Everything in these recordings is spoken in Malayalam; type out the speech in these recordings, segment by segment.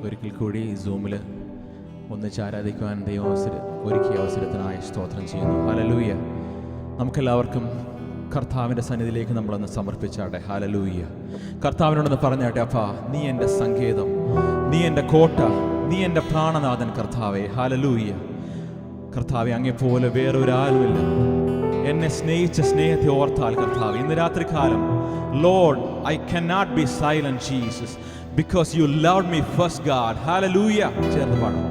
ഒരിക്കൽ കൂടി സൂമിൽ ഒന്നിച്ച് ആരാധിക്കുവാൻ ദൈവം ഒരുക്കിയ അവസരത്തിനായി സ്തോത്രം ചെയ്യുന്നു. ഹല്ലേലൂയ. നമുക്കെല്ലാവർക്കും കർത്താവിൻ്റെ സന്നിധിയിലേക്ക് നമ്മളൊന്ന് സമർപ്പിച്ചാട്ടെ. ഹല്ലേലൂയ. കർത്താവിനോടൊന്ന് പറഞ്ഞാട്ടെ, അപ്പാ നീ എൻ്റെ സങ്കേതം, നീ എൻ്റെ കോട്ട, നീ എൻ്റെ പ്രാണനാഥൻ കർത്താവേ. ഹല്ലേലൂയ. കർത്താവെ, അങ്ങെപ്പോലെ വേറൊരാളുമില്ല. എന്നെ സ്നേഹിച്ച സ്നേഹത്തെ ഓർത്താൽ കർത്താവ് ഇന്ന് രാത്രികാലം, Lord I cannot be silent Jesus because you loved me first God. Hallelujah. ചേർന്ന് പാടാം.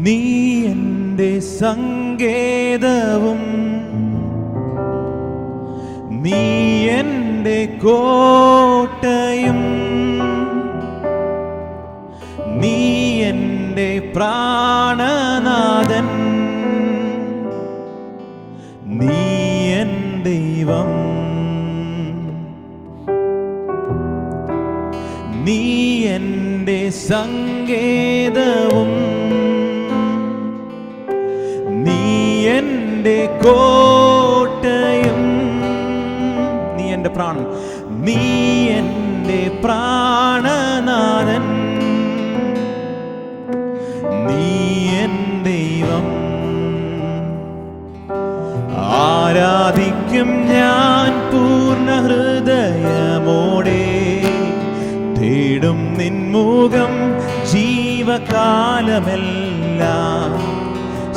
നീ എൻ്റെ സങ്കേതവും നീ എൻ്റെ കോട്ടയും നീ എൻ്റെ പ്രാണനാഥൻ നീ എൻ ദൈവം. നീ എൻ്റെ സങ്കേതവും നീ എൻ്റെ കോട്ടയും നീ എൻ്റെ പ്രാണൻ നീ എൻ്റെ പ്രാണനാഥൻ നീ എൻ ദൈവം. ആരാധിക്കും ഞാൻ പൂർണ്ണ ഹൃദയമോടെ, തേടും നിൻമുഖം ജീവകാലമെല്ലാം,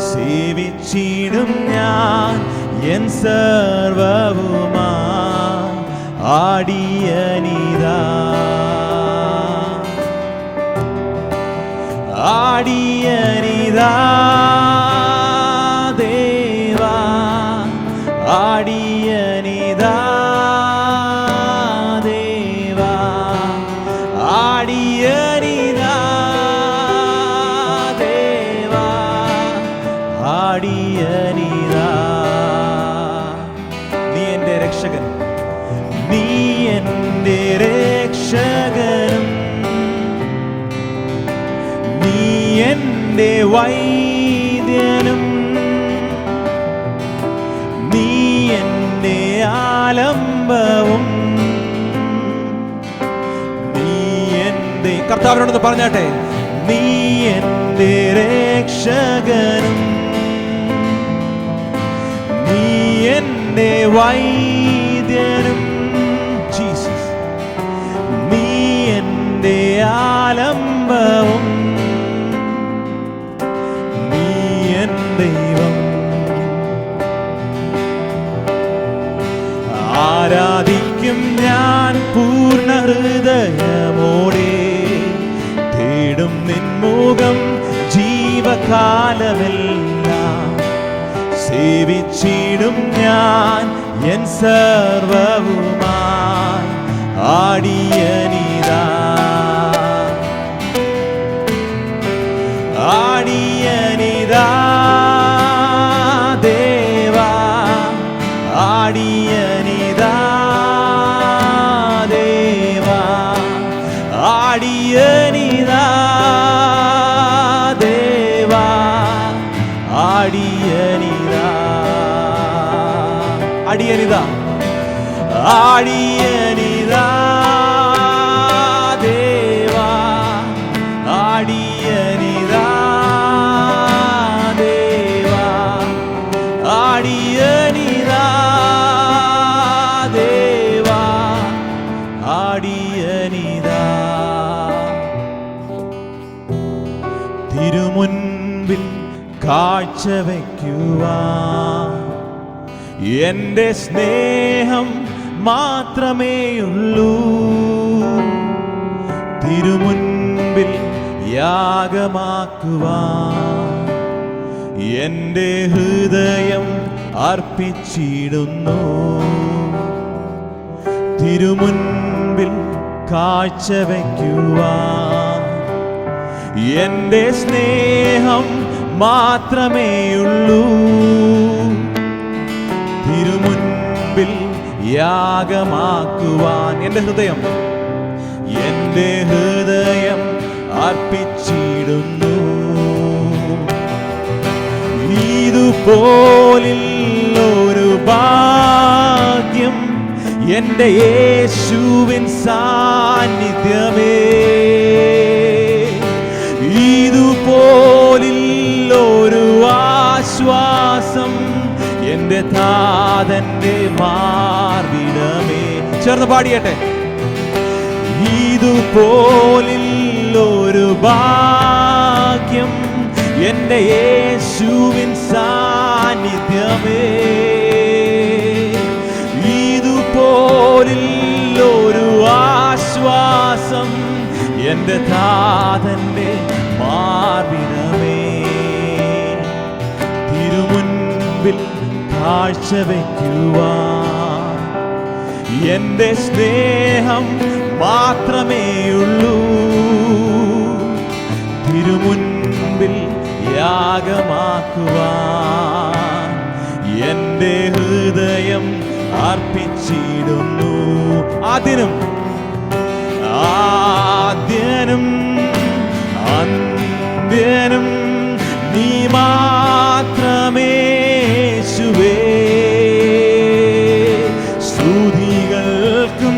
സേവിച്ചിടും ഞാൻ എൻ സർവവുമായി ആടിയനിതാ ആടിയനിതാ ദേവാ ആടിയനിതാ ദേവാ ആടിയനിതാ ദേവാ ആടിയനിതാ. നീ എൻ്റെ രക്ഷകൻ, നീ എൻ്റെ രക്ഷകനും നീ എൻ്റെ വൈദ്യനും നീ എൻ്റെ ആലംബവും നീ എൻ്റെ കർത്താവിനോടൊന്ന് പറഞ്ഞാട്ടെ, നീ എൻ്റെ രക്ഷകനും നീ എൻ്റെ വൈദ്യനും ജീസസ് നീ എൻ്റെ ആലംബവും നീ എൻ ദൈവം. ആരാധിക്കും ഞാൻ പൂർണ്ണ ഹൃദയമോടെ, തേടും നിൻമുഖം ജീവകാലമെല്ലാം, സേവിച്ചിടും ഞാൻ എൻ സർവവുമായി ആടിയനിതാ ആടിയനിതാ ദേവാ ആടിയനിതാ ദേവാ ആടിയനിതാ ദേവാ ആടിയനിതാ അടിയനിതാ ആടിയനിതാ ദേവാ ആടിയനിതാ ദേവാ ആടിയനിതാ ദേവാ ആടിയനിതാ. തിരുമുൻപിൽ കാഴ്ചവെക്കുവാൻ എൻ്റെ സ്നേഹം മാത്രമേയുള്ളൂ, തിരുമുൻപിൽ യാഗമാക്കുവാൻ എൻ്റെ ഹൃദയം അർപ്പിച്ചിടുന്നു. തിരുമുൻപിൽ കാഴ്ചവെക്കുവാൻ എൻ്റെ സ്നേഹം മാത്രമേയുള്ളൂ, തിരുമുൻപിൽ യാഗമാക്കുവാൻ എൻ്റെ ഹൃദയം അർപ്പിച്ചിടുന്നു. ഇതുപോലൊരു ഭാഗ്യം എൻ്റെ യേശുവിൻ സാന്നിധ്യമേ നാഥന്റെ മാർവിടമേ. ചേർന്ന് പാടിയട്ടെ. ഇതുപോലൊരു ഭാഗ്യം എന്റെ യേശുവിൻ സാന്നിധ്യമേ. ഇതുപോലൊരു ആശ്വാസം എന്റെ നാഥന്റെ മാർവിടമേ. തിരുമുൻപിൽ കാഴ്ചവെക്കുവാൻ എന്റെ സ്നേഹം മാത്രമേയുള്ളൂ. തിരുമുൻപിൽ യാഗമാക്കുവാൻ എന്റെ ഹൃദയം അർപ്പിച്ചിടുന്നു. ആദ്യനും അന്ത്യനും നീ മാത്രമേ യേശുവേ. സ്തുതികൾക്കും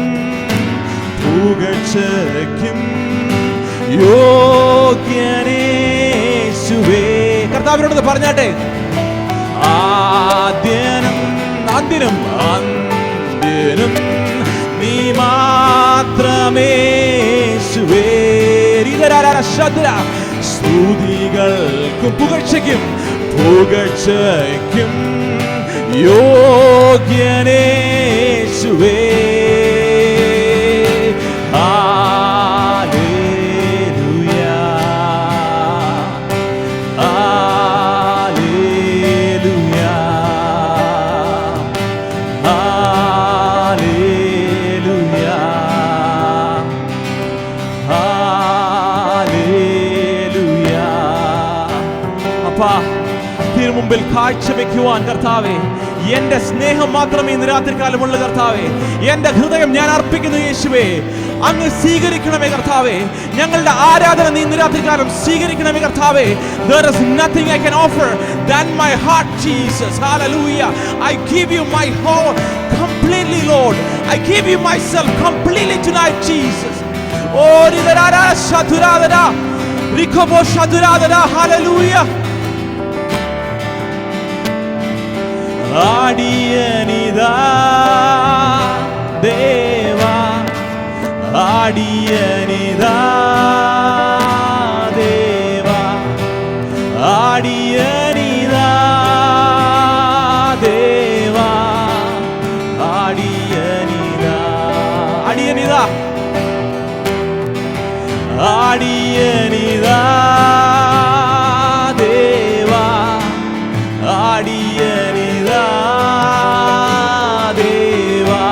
പുകഴ്ചയ്ക്കും യോഗ്യനേ യേശുവേ. കർത്താവിനോട് പറഞ്ഞാട്ടെ. ആദ്യനും അന്ത്യനും നീ മാത്രമേ യേശുവേ. സ്തുതികൾക്കും പുകഴ്ചയ്ക്കും യോഗ്യനേ യേശുവേ. തിരുമുമ്പിൽ കാഴ്ചവെക്കുവാൻ കർത്താവേ, എന്റെ സ്നേഹം മാത്രമേ ഇന്ന് രാത്രികാലമുള്ള കർത്താവേ. എന്റെ ഹൃദയം ഞാൻ അർപ്പിക്കുന്നു യേശുവേ. അങ്ങ് സ്വീകരിക്കണമേ കർത്താവേ. ഞങ്ങളുടെ ആരാധന നീ ഇന്ന് രാത്രികാലം സ്വീകരിക്കണമേ കർത്താവേ. There is nothing I can offer than my heart, Jesus. Hallelujah. I give you my whole completely, Lord. I give you myself completely tonight, Jesus. Oh, ridara shaduradara rikobo shaduradara. Hallelujah. ആടിയനിതാ ദേവാ, ആടിയനിതാ ദേവാ, ആടിയനിതാ ദേവാ, ആടിയനിതാ. ആടിയനിതാ ആടിയനിതാ ദേവാ, ആടിയനിതാ ദേവാ,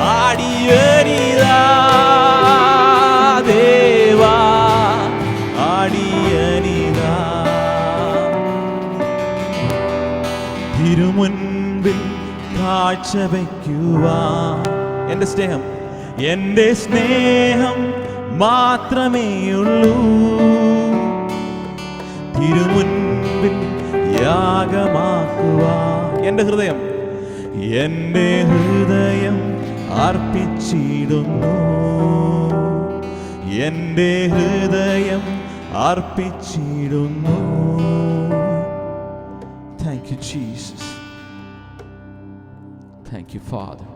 ആടിയനിതാ ദേവാ, ആടിയനിതാ. തിരുമുൻപിൽ കാഴ്ചവെക്കുവാൻ എന്റെ സ്നേഹം മാത്രമേയുള്ളൂ. തിരുമുൻപിൽ യാഗമാക്കുവാൻ എന്റെ ഹൃദയം അർപ്പിച്ചിടുന്നു. എന്റെ ഹൃദയം അർപ്പിച്ചിടുന്നു. Thank you, Jesus. Thank you, Father.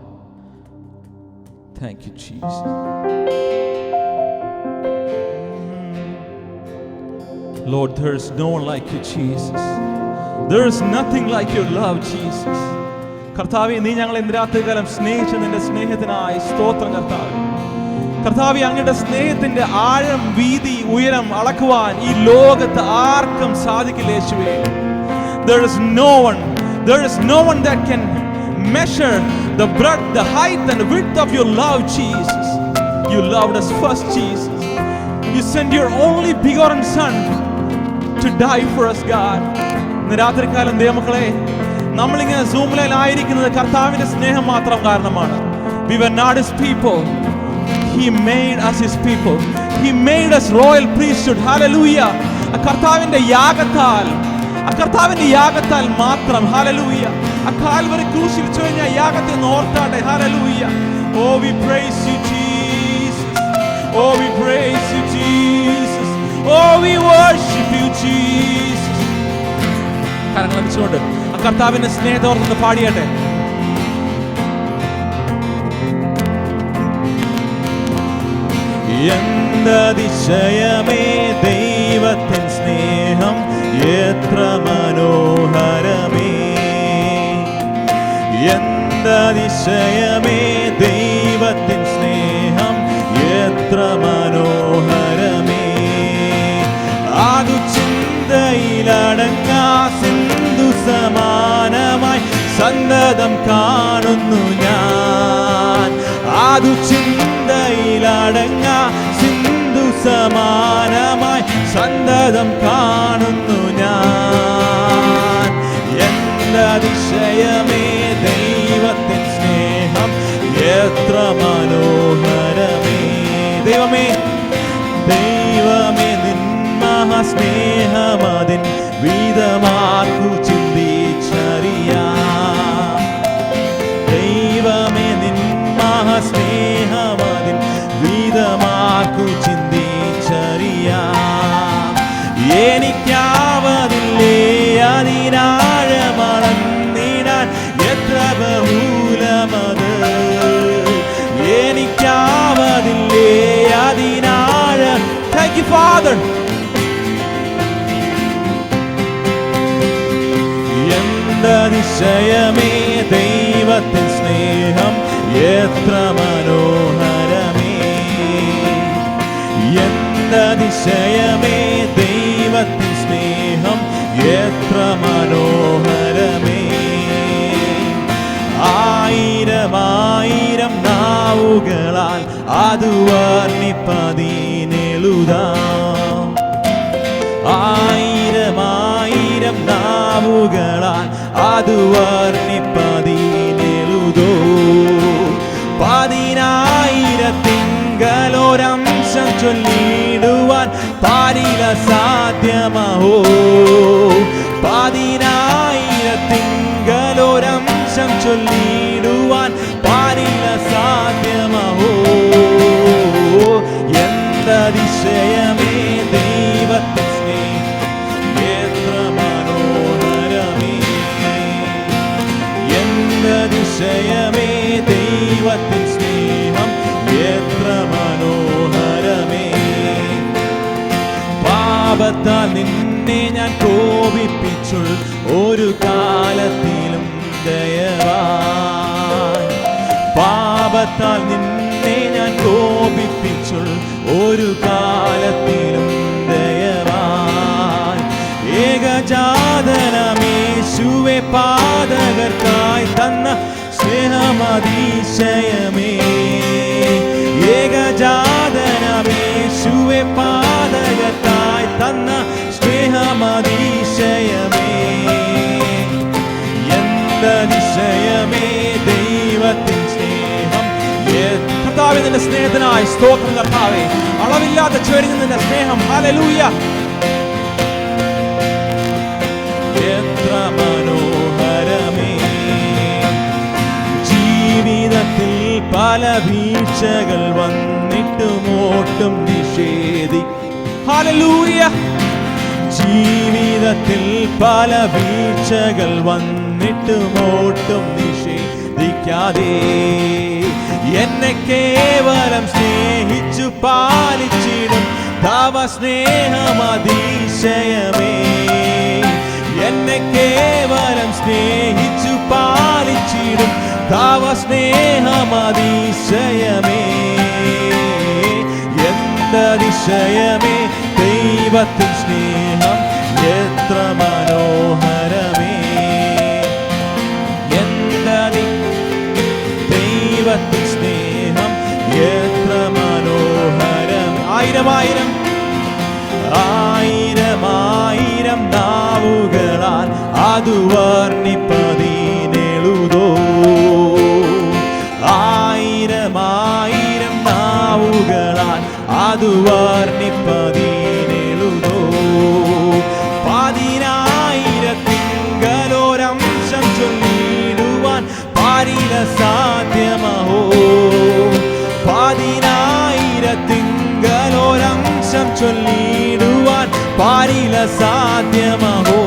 Thank you, Jesus. Lord, there is no one like you, Jesus. There is nothing like your love, Jesus. കർത്താവേ, നീ ഞങ്ങളെ ഇന്ന് രാത്രികാലം സ്നേഹിച്ച നിന്റെ സ്നേഹത്തിനായി സ്തോത്രം കർത്താവേ. കർത്താവേ, അങ്ങയുടെ സ്നേഹത്തിന്റെ ആഴം, വീതി, ഉയരം അളക്കുവാൻ ഈ ലോകത്ത് ആർക്കും സാധിക്കില്ല യേശുവേ. There is no one that can measure the breadth, the height and the width of your love, Jesus. You loved us first, Jesus. You sent your only begotten Son to die for us, God. ഇന്ന് രാത്രികാലം ദൈവമക്കളെ, നമ്മളിങ്ങനെ സൂമിലായിരിക്കുന്നത് കർത്താവിന്റെ സ്നേഹം മാത്രം കാരണമാണ്. We were not his people. He made us his people. He made us royal priesthood. Hallelujah. കർത്താവിന്റെ യാഗത്താൽ മാത്രം. Hallelujah. ആ കാൽവരി ക്രൂശിൽ ചൊരിഞ്ഞ യാഗത്തെ ഓർത്താട്ടെ. Hallelujah. Oh, we praise you, Jesus. Oh, we praise you, Jesus. Oh, we worship you, Jesus. കരങ്ങൾ അടിച്ചുകൊണ്ട് ആ കർത്താവിന്റെ സ്നേഹത്തോർന്ന് പാടിയട്ടെ. എന്തതിശയമേ ദൈവത്തിൻ സ്നേഹം എത്ര മനോഹരമേ. എന്തതിശയമേ ദൈവത്തിൻ സ്നേഹം എത്ര മനോഹരമേ. അതു ചിന്തയിലടങ്ങാ സിന്ധു സമാനമായി സന്തതം കാണുന്നു ഞാൻ. അതു ചിന്തയിലടങ്ങാ സിന്ധു സമാനമായി സന്തതം കാണുന്നു ഞാൻ. എന്തതിശയമേ ദൈവത്തിൻ സ്നേഹം എത്ര മനോഹരമേ. ദൈവമേ ദൈവമേ നിൻ മഹാസ്നേഹമതിൻ വിധമാർക്കു ചിന്തിച്ചറിയാം. ദൈവമേ നിൻ മഹാസ്നേഹമതിൻ വിധമാർക്കു ചിന്തിച്ചറിയാം. എനിക്കാവതില്ലേ അതിനാഴമളന്നിടാൻ എത്ര ബഹുലമത്. എനിക്കാവതില്ലേ അതിനാഴ. Thank you, Father. എന്തതിശയമേ ദൈവത്തിൻ സ്നേഹം എത്ര മനോഹരമേ. എന്തതിശയമേ ദൈവത്തിൻ സ്നേഹം എത്ര മനോഹരമേ. ആയിരമായിരം നാവുകളാൽ അത് വർണ്ണിപ്പതിനെഴുതാം. ആയിരമായിരം നാവുകളാൽ അത് വർണ്ണിപ്പതിനെഴുതോ. 10,000 ചൊല്ലിടുവാൻ പാരില സാധ്യമഹോ. 10,000 ചൊല്ലിടുവാൻ പാരില സാധ്യമഹോ. എന്തതിശയമേ ദൈവത്തിൻ സ്നേഹം എത്ര മനോഹരമേ. എന്തതിശയമേ ദൈവത്തിൻ സ്നേഹം എത്ര മനോഹരമേ. പാപത്താൽ നിന്നെ ഞാൻ കോപിപ്പിച്ചു ഒരു കാലത്തിലും ദയവായി. പാപത്താൽ നിന്നെ ഞാൻ കോപിപ്പിച്ചു ഒരു കാലത്തിലും ദയവായി. ഏകജാതനമേശുവെ പാതകർക്കായി തന്ന സ്നേഹമതിശയമേ. ഏകജാതനമേശുവെ പാതകർക്കായി തന്ന സ്നേഹമതിശയമേ. എന്തതിശയമേ ദൈവത്തിൻ സ്നേഹം. കർത്താവേ നിന്റെ സ്നേഹത്തിനായി സ്തോത്രം കർത്താവേ. അളവില്ലാതെ ചൊരിഞ്ഞ നിന്റെ സ്നേഹം. ഹല്ലേലൂയ. എത്ര മനോഹരമേ. ജീവിതത്തിൽ പല വീഴ്ചകൾ വന്നിട്ടും ഓട്ടും നിഷേധി. ഹല്ലേലൂയ. ജീവിതത്തിൽ പല വീഴ്ചകൾ വന്നിട്ടും ഓട്ടും നിഷേധിക്കാതെ എന്നെ കേവലം സ്നേഹിച്ചു പാലിച്ചിടും തവ സ്നേഹമതിശയമേ. എന്നെ കേവലം സ്നേഹിച്ചു പാലിച്ചിടും തവ സ്നേഹമതിശയമേ. എന്തതിശയമേ ദൈവത്തിൻ സ്നേഹം എത്ര മനോഹരമേ. ദൈവത്തിൻ സ്നേഹം എത്ര മനോഹരം. ആയിരമായിരം ആയിരമായിരം നാവുകളാൽ അത് വർണ്ണിപ്പതിനെഴുതോ. ആയിരമായിരം നാവുകളാൽ അത് വർണ്ണിപ്പതിനെഴുതോ. 10,000 ചൊല്ലിടുവാൻ പാരില സാധ്യമഹോ. 10,000 ചൊല്ലിടുവാൻ പാരില സാധ്യമഹോ.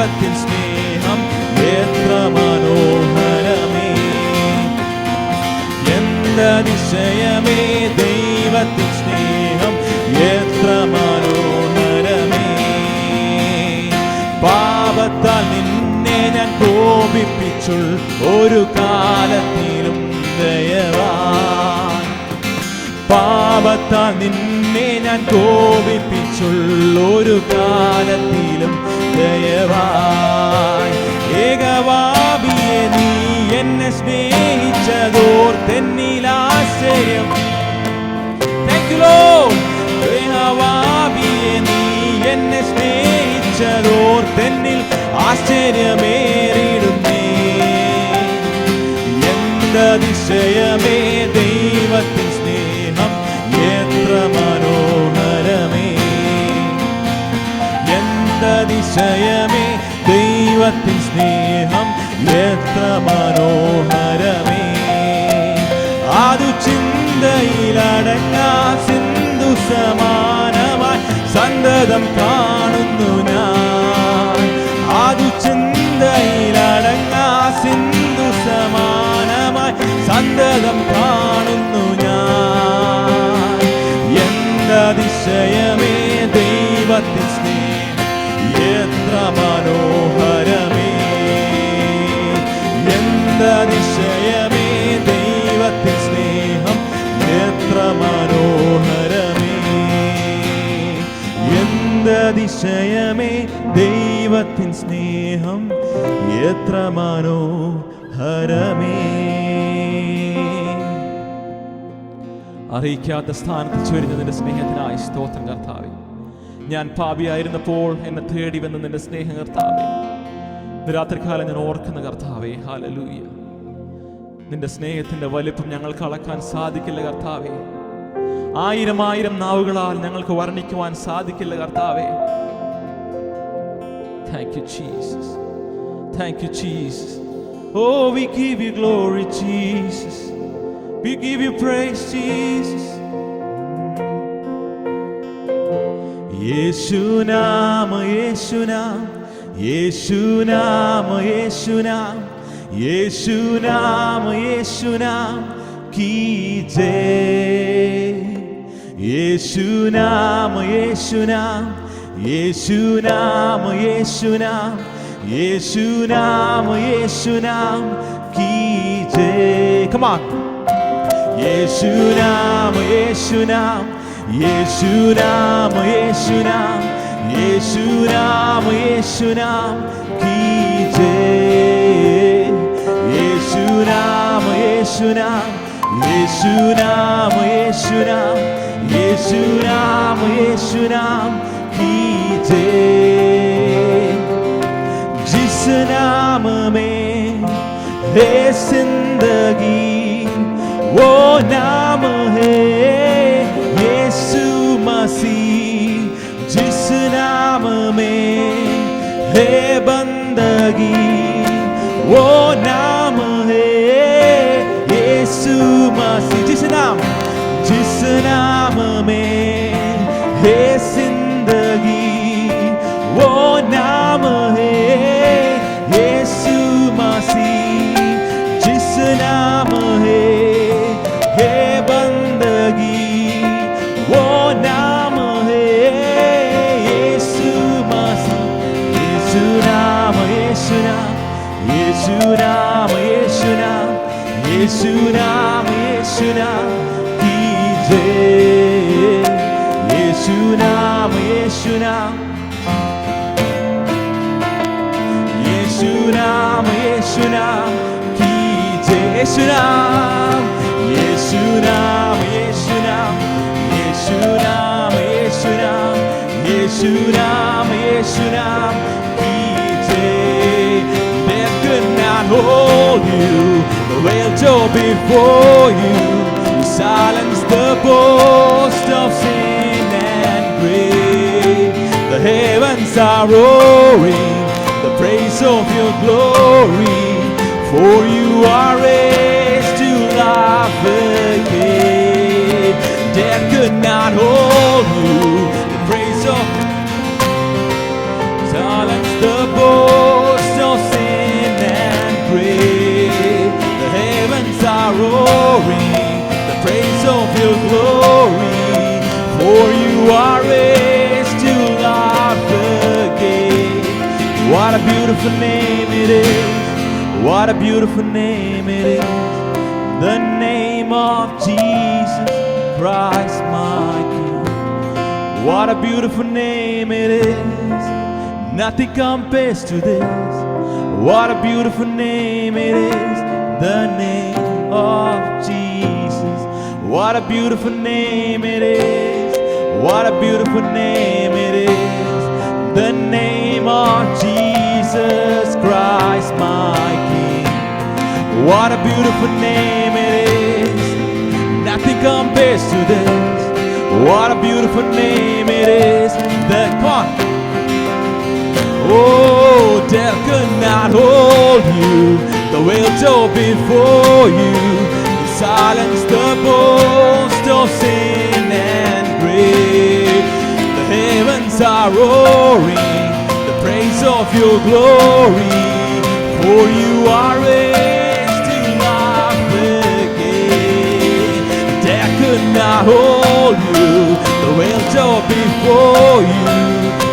ദൈവത്തിൻ സ്നേഹം എത്ര മനോഹരമേ, എന്തതിശയമേ ദൈവത്തിൻ സ്നേഹം എത്ര മനോഹരമേ. പാപത്താൽ നിന്നെ ഞാൻ കോപിപ്പിച്ചുൾ ഒരു കാലത്തിലും ദയവാൻ, പാപത്താൽ നിന്നെ ഞാൻ കോപിപ്പിച്ചുള്ളൊരു കാലത്തിലും ദയവാൻ. ഏകവാവിയെ നീ എന്നെ സ്നേഹിച്ചതോർത്തെന്നിൽ ആശ്ചര്യം. Thank you Lord. ഏകവാവിയെ നീ എന്നെ സ്നേഹിച്ചതോർത്തെന്നിൽ ആശ്ചര്യമേറിടുന്നേ. എന്തതിശയമേ ദൈവത്തിൻ സ്നേഹം എത്ര മനോഹരമേ, എന്തതിശയമേ ദൈവത്തിൻ സ്നേഹം എത്ര മനോഹരമേ. അതു ചിന്തയിലടങ്ങാ സിന്ധു സമാനമായി സന്തതം കാണുന്നു ഞാൻ. അതു ചിന്തയിലടങ്ങാ സിന്ധു സമാനമായി സന്തതം കാണുന്നു ഞാൻ. എന്തതിശയമേ ദൈവത്തിൻ സ്നേഹം എത്ര മനോഹരമേ, എന്തതിശയമേ ദൈവത്തിൻ സ്നേഹം എത്ര മനോഹരമേ, എന്തതിശയമേ ദൈവത്തിൻ സ്നേഹം എത്ര മനോഹരമേ. അറിയിക്കാത്ത സ്ഥാനത്ത് ചൊരിഞ്ഞ നിന്റെ സ്നേഹത്തിനായി സ്തോത്രം കർത്താവേ. ഞാൻ പാപിയായിരുന്നപ്പോൾ എന്നെ തേടി വന്ന നിന്റെ സ്നേഹം കർത്താവേ, രാത്രികാലം ഞാൻ ഓർക്കുന്ന കർത്താവേ. ഹല്ലേലൂയ. നിന്റെ സ്നേഹത്തിന്റെ വലിപ്പം ഞങ്ങൾക്ക് അളക്കാൻ സാധിക്കില്ല കർത്താവേ. ആയിരം ആയിരം നാവുകളാൽ ഞങ്ങൾക്ക് വർണ്ണിക്കുവാൻ സാധിക്കില്ല കർത്താവേ. Thank you Jesus. Thank you Jesus. Oh, we give you glory Jesus. We give you praise Jesus. യേശു നാമ യേശു നാം, യേശു നാമ യേശു നാം, യേശു നാമ യേശു നാം की जय. യേശു നാമ യേശു നാം, യേശു നാമ യേശു നാം, യേശു നാമ യേശു നാം की जय. Come on. യേശു നാമ യേശു നാം, യേശു നാമ യേശു നാം, യേശു നാമ യേശു നാം की जय. യേശു നാമ യേശു നാം, യേശു നാമ യേശു നാം, യേശു നാമ യേശു നാം की जय. जिस नाम में है जिंदगी वो नाम है यीशु मसीह. जिस नाम में है बंदगी वो नाम है यीशु मसीह. जिस नाम में है जिंदगी वो नाम है यीशु मसीह. जिस नाम है बंदगी वो नाम है यीशु मसीह. यीशु नाम यीशु नाम, यीशु नाम यीशु नाम, यीशु नाम यीशु नाम की जय. यीशु नाम यीशु नाम, यीशु नाम यीशु नाम की जय. यीशु नाम, यीशु नाम यीशु नाम, यीशु नाम यीशु नाम, यीशु नाम यीशु नाम की जय. Death could not hold you, the veil tore before you. You silenced the boast of sin and grave. The heavens are roaring the praise of your glory, for you are raised to life again. Death could not hold you, the praise of silence the boast beautiful name it is. What a beautiful name it is. The name of Jesus Christ my King. What a beautiful name it is. Nothing compares to this. What a beautiful name it is. The name of Jesus. What a beautiful name it is. What a beautiful name it is. The name of Jesus Christ my King. What a beautiful name it is. Nothing compares to this. What a beautiful name it is. The God. Oh, death could not hold you. The veil tore before you. You silenced the boast of sin and grave. The heavens are roaring the praise of your glory. For you are raised to life again. Death could not hold you. The veil tore before you.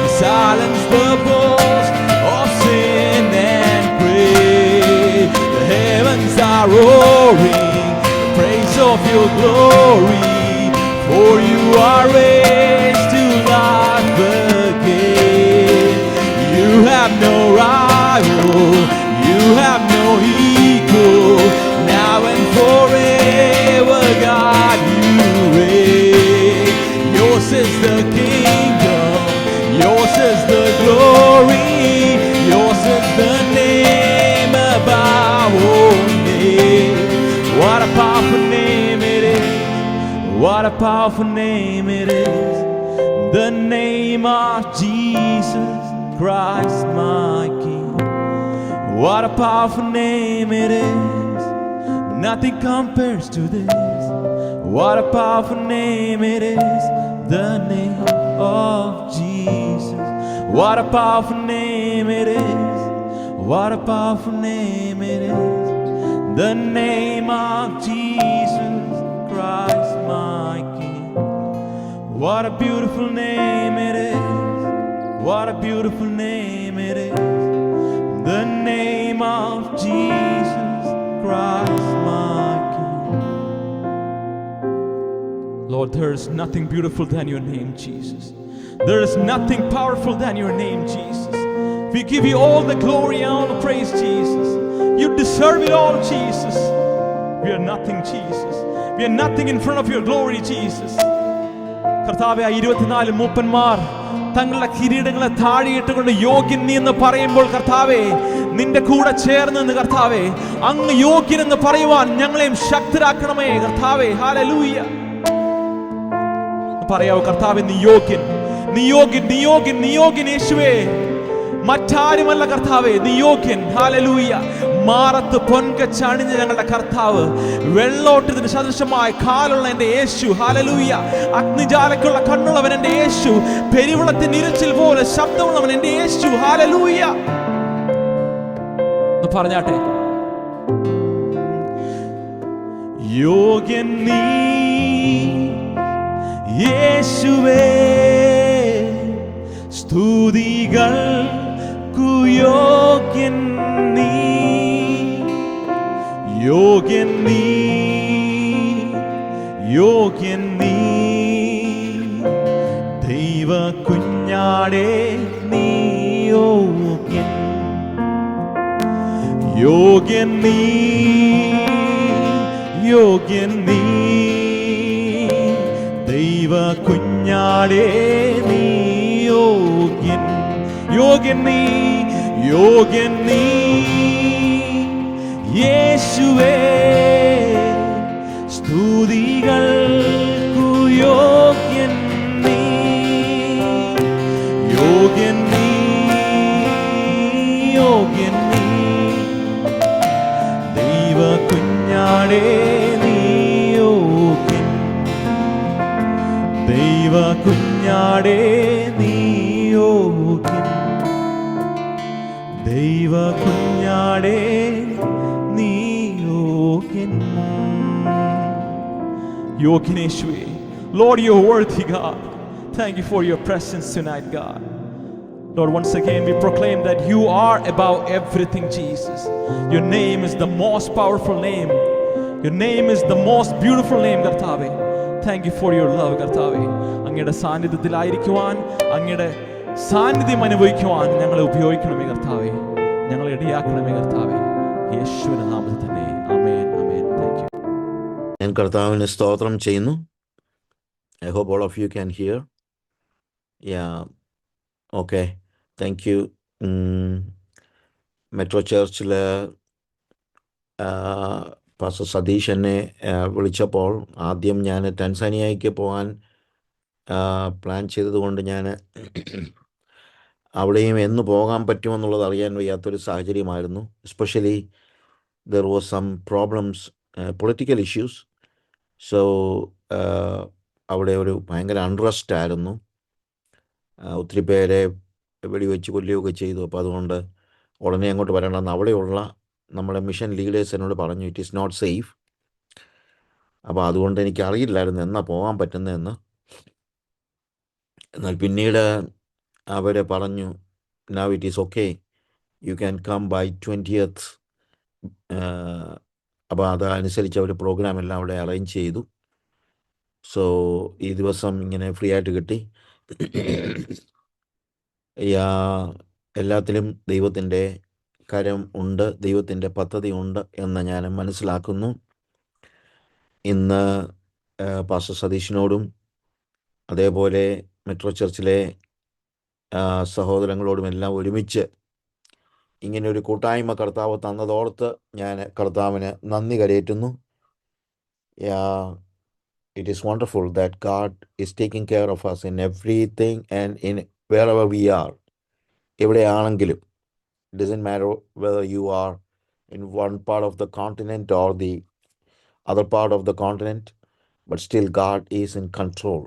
You silenced the boast of sin and grave. The heavens are roaring the praise of your glory. For you are raised to life again. You have no rival, you have no equal. Now and forever, God, you reign. Yours is the kingdom, yours is the glory, yours is the name above all names. What a powerful name it is. What a powerful name it is. The name of Jesus Christ my King. What a powerful name it is. Nothing compares to this. What a powerful name it is. The name of Jesus. What a powerful name it is. What a powerful name it is. The name of Jesus Christ my King. What a beautiful name it is. What a beautiful name it is. The name of Jesus Christ my King. Lord, there is nothing beautiful than your name, Jesus. There is nothing powerful than your name, Jesus. We give you all the glory and all the praise, Jesus. You deserve it all, Jesus. We are nothing, Jesus. We are nothing in front of your glory, Jesus. കർത്താവേ, 24 മൂപ്പന്മാർ തങ്ങളുടെ കിരീടങ്ങളെ താഴെയിട്ടുകൊണ്ട് യോഗ്യൻ നീ എന്ന് പറയുമ്പോൾ കർത്താവേ, നിന്റെ കൂടെ ചേർന്ന് നിന്ന് കർത്താവേ, അങ്ങ് യോഗ്യൻ എന്ന് പറയുവാൻ ഞങ്ങളെയും ശക്തരാക്കണമേ കർത്താവേ. ഹല്ലേലൂയ. പറയാവോ കർത്താവേ, നീ യോഗ്യൻ, നീ യോഗ്യൻ, നീ യോഗ്യൻ, നീ യോഗ്യൻ യേശുവേ. മറ്റാരുമല്ല കർത്താവേ, നീ യോഗ്യൻ. ഹല്ലേലൂയ. മാറത്ത് പൊൻകച്ചണിഞ്ഞ ഞങ്ങളുടെ കർത്താവ്, വെള്ളോട്ടത്തിന് സദൃശമായ കാലുള്ള എൻ്റെ യേശു. ഹല്ലേലൂയ. അഗ്നിജാലക്കുള്ള കണ്ണുള്ളവൻ എൻ്റെ യേശു. പെരുവെള്ളത്തിന് ഇരച്ചിൽ പോലെ ശബ്ദമുള്ളവൻ എൻ്റെ യേശു. ഹല്ലേലൂയ. പറഞ്ഞാട്ടെ. യോഗ്യൻ നീ യേശുവേ, സ്തുതികൾക്കു യോഗ്യൻ നീ. യോഗ്യൻ നീ, യോഗ്യൻ നീ, ദൈവ കുഞ്ഞാടേ നീ യോഗ്യൻ. യോഗ്യൻ നീ, യോഗ്യൻ നീ, ദൈവ കുഞ്ഞാടേ നീ യോഗ്യൻ. യോഗ്യൻ നീ, യോഗ്യൻ നീ യേശുവേ, സ്തുതികൾക്കു യോഗ്യൻ നീ. യോഗ്യൻ നീ, യോഗ്യൻ നീ, ദൈവ കുഞ്ഞാടേ നീ യോഗ്യൻ. ദൈവ കുഞ്ഞാടേ നീ യോഗ്യൻ. ദൈവ കുഞ്ഞാടേ നീ യോഗ്യൻ. യോഗ്യനേശുവേ. Lord, you're worthy, God. Thank you for your presence tonight, God. Lord, once again we proclaim that you are above everything, Jesus. Your name is the most powerful name. Your name is the most beautiful name, കർത്താവേ. Thank you for your love, കർത്താവേ. അങ്ങയുടെ സാന്നിധ്യത്തിലായിരിക്കുവാൻ, അങ്ങയുടെ സാന്നിധ്യം അനുഭവിക്കുവാൻ ഞങ്ങളെ ഉപയോഗിക്കണമേ കർത്താവേ. ഞങ്ങളെ ഇടയാക്കണമേ കർത്താവേ. യേശുവിന്റെ നാമത്തിൽ തന്നെ. ആമേൻ, ആമേൻ. Thank you. ഞാൻ കർത്താവിന് സ്തോത്രം ചെയ്യുന്നു. I hope all of you can hear. Yeah, okay. Thank you. Metro ചർച്ചിൽ പാസ്റ്റർ സതീഷ് എന്നെ വിളിച്ചപ്പോൾ ആദ്യം ഞാൻ ടാൻസാനിയയ്ക്ക് പോകാൻ പ്ലാൻ ചെയ്തതുകൊണ്ട് ഞാൻ അവിടെയും എന്ന് പോകാൻ പറ്റുമെന്നുള്ളത് അറിയാൻ വയ്യാത്തൊരു സാഹചര്യമായിരുന്നു. Especially there was some problems, political issues. So അവിടെ ഒരു ഭയങ്കര അൺറസ്റ്റ് ആയിരുന്നു. ഒത്തിരി പേരെ വെടിവെച്ച് കൊല്ലുകയൊക്കെ ചെയ്തു. അപ്പോൾ അതുകൊണ്ട് ഉടനെ അങ്ങോട്ട് വരണമെന്ന് അവിടെയുള്ള നമ്മുടെ മിഷൻ ലീഡേഴ്സ് എന്നോട് പറഞ്ഞു, ഇറ്റ് ഈസ് നോട്ട് സേഫ്. അപ്പോൾ അതുകൊണ്ട് എനിക്ക് അറിയില്ലായിരുന്നു എന്നാ പോകാൻ പറ്റുന്നതെന്ന്. എന്നാൽ പിന്നീട് അവർ പറഞ്ഞു, now it is okay, you can come by 20th. അപ്പോൾ അതനുസരിച്ച് അവർ പ്രോഗ്രാം എല്ലാം അവിടെ അറേഞ്ച് ചെയ്തു. സോ ഈ ദിവസം ഇങ്ങനെ ഫ്രീ ആയിട്ട് കിട്ടി. എല്ലാത്തിലും ദൈവത്തിൻ്റെ കരം ഉണ്ട്, ദൈവത്തിൻ്റെ പദ്ധതി ഉണ്ട് എന്ന് ഞാൻ മനസ്സിലാക്കുന്നു. ഇന്ന് പാസ്റ്റർ സതീഷിനോടും അതേപോലെ മെട്രോ ചർച്ചിലെ സഹോദരങ്ങളോടും എല്ലാം ഒരുമിച്ച് ഇങ്ങനെ ഒരു കൂട്ടായ്മ കർത്താവ് തന്നതോർത്ത് ഞാൻ കർത്താവിന് നന്ദി കരയേറ്റുന്നു. It is wonderful that God is taking care of us in everything and in wherever we are. എവിടെയാണെങ്കിലും, it doesn't matter whether you are in one part of the continent or the other part of the continent, but still God is in control.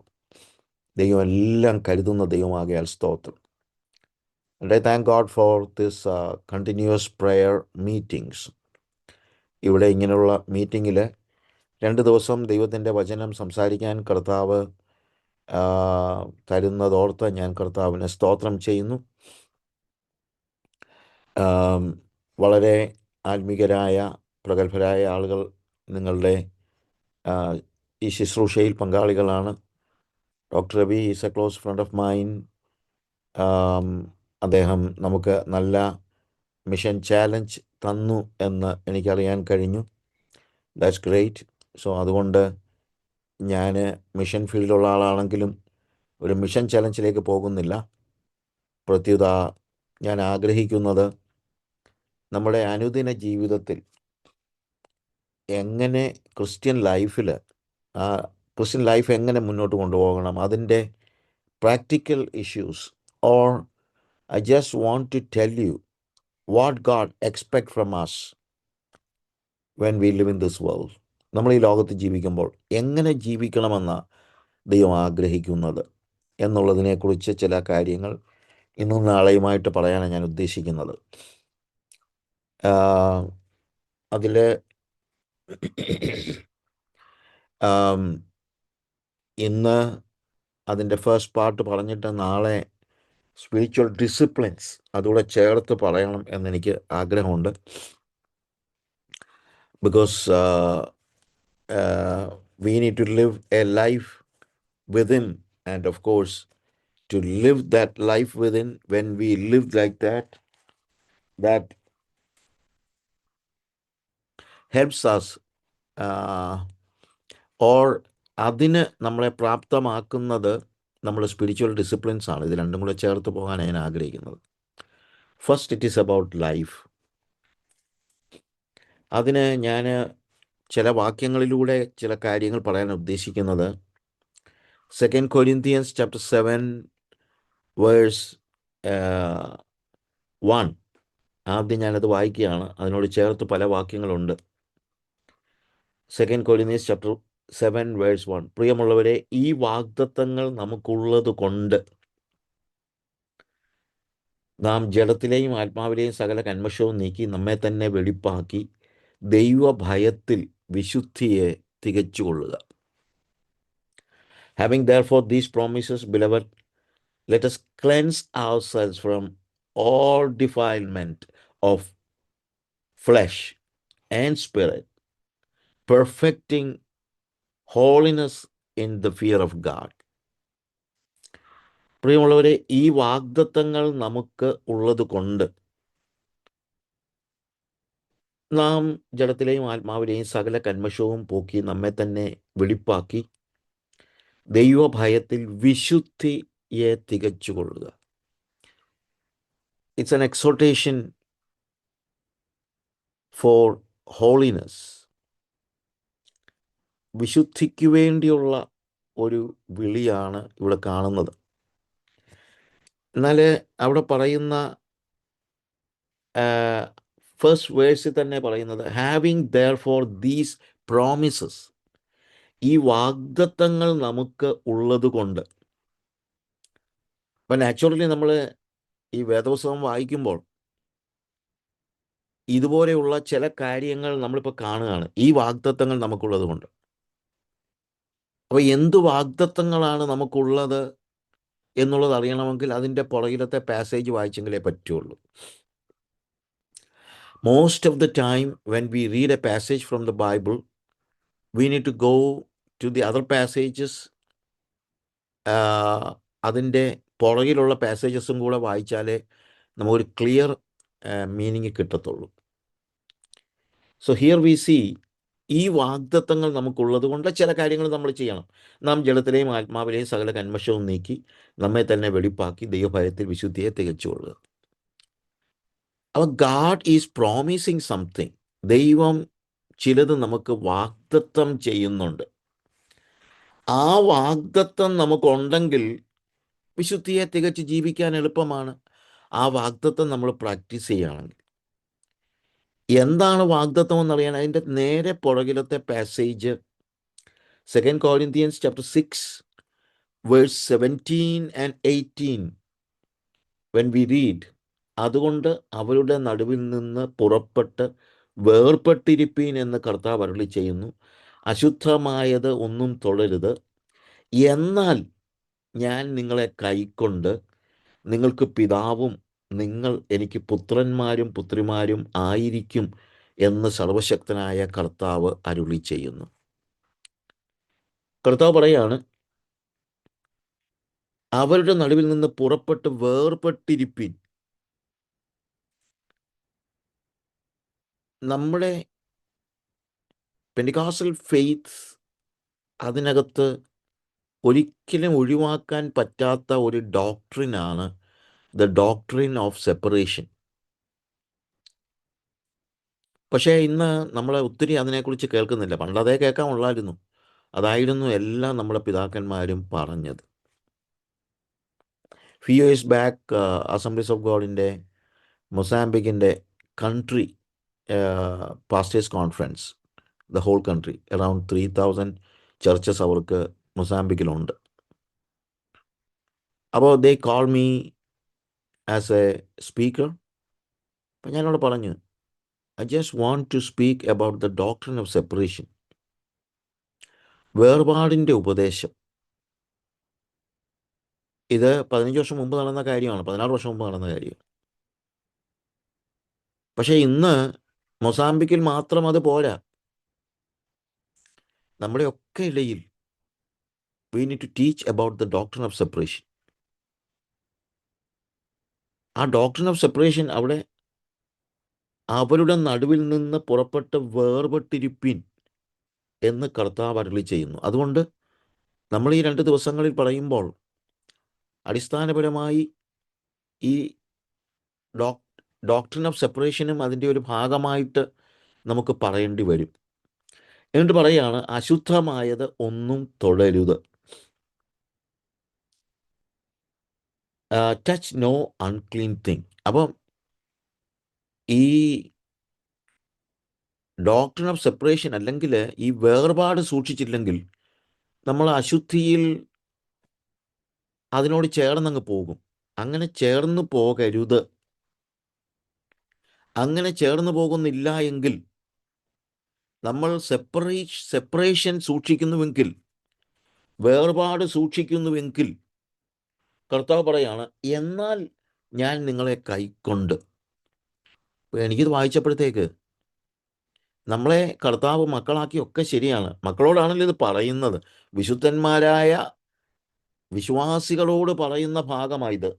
ദൈവം എല്ലാം കരുതുന്ന ദൈവമാകയാൽ സ്തോത്രം. And I thank God for this continuous prayer meetings. ഇവിടെ ഇങ്ങനെയുള്ള മീറ്റിങ്ങിൽ 2 ദിവസം ദൈവത്തിൻ്റെ വചനം സംസാരിക്കാൻ കർത്താവ് തരുന്നതോർത്ത് ഞാൻ കർത്താവിനെ സ്തോത്രം ചെയ്യുന്നു. വളരെ ആത്മീകരായ പ്രഗത്ഭരായ ആളുകൾ നിങ്ങളുടെ ഈ ശുശ്രൂഷയിൽ പങ്കാളികളാണ്. Doctor Ravi is a close friend of mine. അദ്ദേഹം നമുക്ക് നല്ല മിഷൻ ചാലഞ്ച് തന്നു എന്ന് എനിക്കറിയാൻ കഴിഞ്ഞു. That's great. സോ അതുകൊണ്ട് ഞാൻ മിഷൻ ഫീൽഡിലുള്ള ആളാണെങ്കിലും ഒരു മിഷൻ ചലഞ്ചിലേക്ക് പോകുന്നില്ല. പ്രത്യുത ഞാൻ ആഗ്രഹിക്കുന്നത് നമ്മുടെ അനുദിന ജീവിതത്തിൽ എങ്ങനെ ക്രിസ്ത്യൻ ലൈഫ് എങ്ങനെ മുന്നോട്ട് കൊണ്ടുപോകണം, അതിൻ്റെ practical issues. Or I just want to tell you what God expect from us when we live in this world. നമ്മൾ ഈ ലോകത്ത് ജീവിക്കുമ്പോൾ എങ്ങനെ ജീവിക്കണമെന്നാണ് ദൈവം ആഗ്രഹിക്കുന്നത് എന്നുള്ളതിനെക്കുറിച്ച് ചില കാര്യങ്ങൾ ഇന്നും നാളെയുമായിട്ട് പറയാനാണ് ഞാൻ ഉദ്ദേശിക്കുന്നത്. അതിൽ ഇന്ന് അതിൻ്റെ ഫസ്റ്റ് പാർട്ട് പറഞ്ഞിട്ട് നാളെ സ്പിരിച്വൽ ഡിസിപ്ലിൻസ് അതുകൂടെ ചേർത്ത് പറയണം എന്നെനിക്ക് ആഗ്രഹമുണ്ട്. Because we need to live a life within, and of course to live that life within, when we live like that helps us or അതിന് നമ്മളെ പ്രാപ്തമാക്കുന്നത് നമ്മുടെ സ്പിരിച്വൽ ഡിസിപ്ലിൻസ് ആണ്. ഇത് രണ്ടും കൂടെ ചേർത്ത് പോകാനാണ് ഞാൻ ആഗ്രഹിക്കുന്നത്. First, it is about life. അതിന് ഞാൻ ചില വാക്യങ്ങളിലൂടെ ചില കാര്യങ്ങൾ പറയാൻ ഉദ്ദേശിക്കുന്നത്. 2 Corinthians chapter 7 verse 1. ആദ്യം ഞാനത് വായിക്കുകയാണ്. അതിനോട് ചേർത്ത് പല വാക്യങ്ങളുണ്ട്. 2 Corinthians chapter 7 verse 1. പ്രിയമുള്ളവരെ, ഈ വാഗ്ദത്തങ്ങൾ നമുക്കുള്ളത് കൊണ്ട് നാം ജഡത്തിലെയും ആത്മാവിലെയും സകല കന്മഷവും നീക്കി നമ്മെ തന്നെ വെടിപ്പാക്കി ദൈവഭയത്തിൽ വിശുദ്ധിയെ തികച്ചുകൊള്ളുക. Having therefore these promises, beloved, let us cleanse ourselves from all defilement of flesh and spirit, perfecting holiness in the fear of God. പ്രിയമുള്ളവരെ, ഈ വാഗ്ദത്തങ്ങൾ നമുക്ക് ഉള്ളത് കൊണ്ട് നാം ജഡത്തിലെയും ആത്മാവിലെയും സകല കന്മഷവും പോക്കി നമ്മെ തന്നെ വെടിപ്പാക്കി ദൈവഭയത്തിൽ വിശുദ്ധിയെ തികച്ചുകൊള്ളുക. It's an exhortation for holiness. വിശുദ്ധിക്ക് വേണ്ടിയുള്ള ഒരു വിളിയാണ് ഇവിടെ കാണുന്നത്. എന്നാൽ അവിടെ പറയുന്ന ഫസ്റ്റ് വേഴ്സിൽ തന്നെ പറയുന്നത്, having therefore these promises, ഈ വാഗ്ദത്തങ്ങൾ നമുക്ക് ഉള്ളത് കൊണ്ട്. അപ്പം നാച്ചുറലി നമ്മൾ ഈ വേദപുസ്തകം വായിക്കുമ്പോൾ ഇതുപോലെയുള്ള ചില കാര്യങ്ങൾ നമ്മളിപ്പോൾ കാണുകയാണ്, ഈ വാഗ്ദത്തങ്ങൾ നമുക്കുള്ളത് കൊണ്ട്. അപ്പോൾ എന്ത് വാഗ്ദത്തങ്ങളാണ് നമുക്കുള്ളത് എന്നുള്ളത് അറിയണമെങ്കിൽ അതിൻ്റെ പുറകിലത്തെ പാസേജ് വായിച്ചെങ്കിലേ പറ്റുള്ളൂ. Most of the time when we read a passage from the Bible, we need to go to the other passages. അതിൻ്റെ പുറകിലുള്ള പാസേജസും കൂടെ വായിച്ചാലേ നമുക്കൊരു ക്ലിയർ മീനിങ് കിട്ടത്തുള്ളൂ. സോ ഹിയർ വി സി, ഈ വാഗ്ദത്തങ്ങൾ നമുക്കുള്ളത് കൊണ്ട് ചില കാര്യങ്ങൾ നമ്മൾ ചെയ്യണം. നാം ജഡത്തിലെയും ആത്മാവിലെയും സകല കന്മഷവും നീക്കി നമ്മെ തന്നെ വെടിപ്പാക്കി ദൈവഭയത്തിൽ വിശുദ്ധിയെ തികച്ചുകൊള്ളുക. അപ്പോൾ ഗാഡ് ഈസ് പ്രോമിസിങ് സംതിങ്. ദൈവം ചിലത് നമുക്ക് വാഗ്ദത്തം ചെയ്യുന്നുണ്ട്. ആ വാഗ്ദത്തം നമുക്കുണ്ടെങ്കിൽ വിശുദ്ധിയെ തികച്ച് ജീവിക്കാൻ എളുപ്പമാണ്. ആ വാഗ്ദത്തം നമ്മൾ പ്രാക്ടീസ് ചെയ്യുകയാണെങ്കിൽ. എന്താണ് വാഗ്ദത്തം എന്നറിയാൻ അതിൻ്റെ നേരെ പുറകിലത്തെ passage 2 Corinthians chapter 6 verse 17 and 18 when we read, അതുകൊണ്ട് അവരുടെ നടുവിൽ നിന്ന് പുറപ്പെട്ട് വേർപെട്ടിരിപ്പീൻ എന്ന് കർത്താവ് അരുളി ചെയ്യുന്നു, അശുദ്ധമായത് ഒന്നും തൊടരുത്, എന്നാൽ ഞാൻ നിങ്ങളെ കൈക്കൊണ്ട് നിങ്ങൾക്ക് പിതാവും നിങ്ങൾ എനിക്ക് പുത്രന്മാരും പുത്രിമാരും ആയിരിക്കും എന്ന് സർവശക്തനായ കർത്താവ് അരുളി ചെയ്യുന്നു. കർത്താവ് പറയാണ്, അവരുടെ നടുവിൽ നിന്ന് പുറപ്പെട്ട് വേർപെട്ടിരിപ്പീൻ. നമ്മുടെ പെന്റിക്കോസ്റ്റൽ ഫെയ്ത്ത്, അതിനകത്ത് ഒരിക്കലും ഒഴിവാക്കാൻ പറ്റാത്ത ഒരു ഡോക്ട്രിനാണ് ദ ഡോക്ട്രിൻ ഓഫ് സെപ്പറേഷൻ. പക്ഷേ ഇന്ന് നമ്മൾ ഒത്തിരി അതിനെക്കുറിച്ച് കേൾക്കുന്നില്ല. പണ്ടതേ കേൾക്കാനുള്ളായിരുന്നു. അതായിരുന്നു എല്ലാ നമ്മുടെ പിതാക്കന്മാരും പറഞ്ഞത്. Few years back Assemblies of ഗോഡിൻ്റെ മൊസാംബിക്കിൻ്റെ country pastors conference, the whole country, around 3000 churches അവർക്ക് മൊസാംബിക്കിലുണ്ട്. അപ്പോൾ they call me as a speaker. അപ്പം ഞാനോട് പറഞ്ഞു, I just want to speak about the doctrine of separation. വേർപാടിൻ്റെ ഉപദേശം. ഇത് 15 വർഷം മുമ്പ് നടന്ന കാര്യമാണ്, 16 വർഷം മുമ്പ് നടന്ന കാര്യം. പക്ഷേ ഇന്ന് മൊസാംബിക്കിൽ മാത്രം അത് പോരാ. നമ്മുടെ ഒക്കെ ഇടയിൽ we need to teach about the doctrine of separation. ആ doctrine of separation അവിടെ അവരുടെ നടുവിൽ നിന്ന് പുറപ്പെട്ട് വേർപെട്ടിരിപ്പിൻ എന്ന് കർത്താവ് അരുളി ചെയ്യുന്നു. അതുകൊണ്ട് നമ്മൾ ഈ 2 ദിവസങ്ങളിൽ പറയുമ്പോൾ അടിസ്ഥാനപരമായി ഈ ഡോക്ട്രിൻ ഓഫ് സെപ്പറേഷനും അതിൻ്റെ ഒരു ഭാഗമായിട്ട് നമുക്ക് പറയേണ്ടി വരും. എന്നിട്ട് പറയുകയാണ്, അശുദ്ധമായത് ഒന്നും തൊടരുത്. Touch no unclean thing. അപ്പം ഈ ഡോക്ട്രിൻ ഓഫ് സെപ്പറേഷൻ അല്ലെങ്കിൽ ഈ വേർപാട് സൂക്ഷിച്ചില്ലെങ്കിൽ നമ്മൾ അശുദ്ധിയിൽ അതിനോട് ചേർന്നങ്ങ് പോകും. അങ്ങനെ ചേർന്ന് പോകരുത്. അങ്ങനെ ചേർന്ന് പോകുന്നില്ല എങ്കിൽ, നമ്മൾ സെപ്പറേഷൻ സൂക്ഷിക്കുന്നുവെങ്കിൽ, വേർപാട് സൂക്ഷിക്കുന്നുവെങ്കിൽ കർത്താവ് പറയാണ്, എന്നാൽ ഞാൻ നിങ്ങളെ കൈക്കൊണ്ട്. എനിക്കിത് വായിച്ചപ്പോഴത്തേക്ക് നമ്മളെ കർത്താവ് മക്കളാക്കിയൊക്കെ ശരിയാണ്, മക്കളോടാണല്ലോ ഇത് പറയുന്നത്, വിശുദ്ധന്മാരായ വിശ്വാസികളോട് പറയുന്ന ഭാഗമായത്.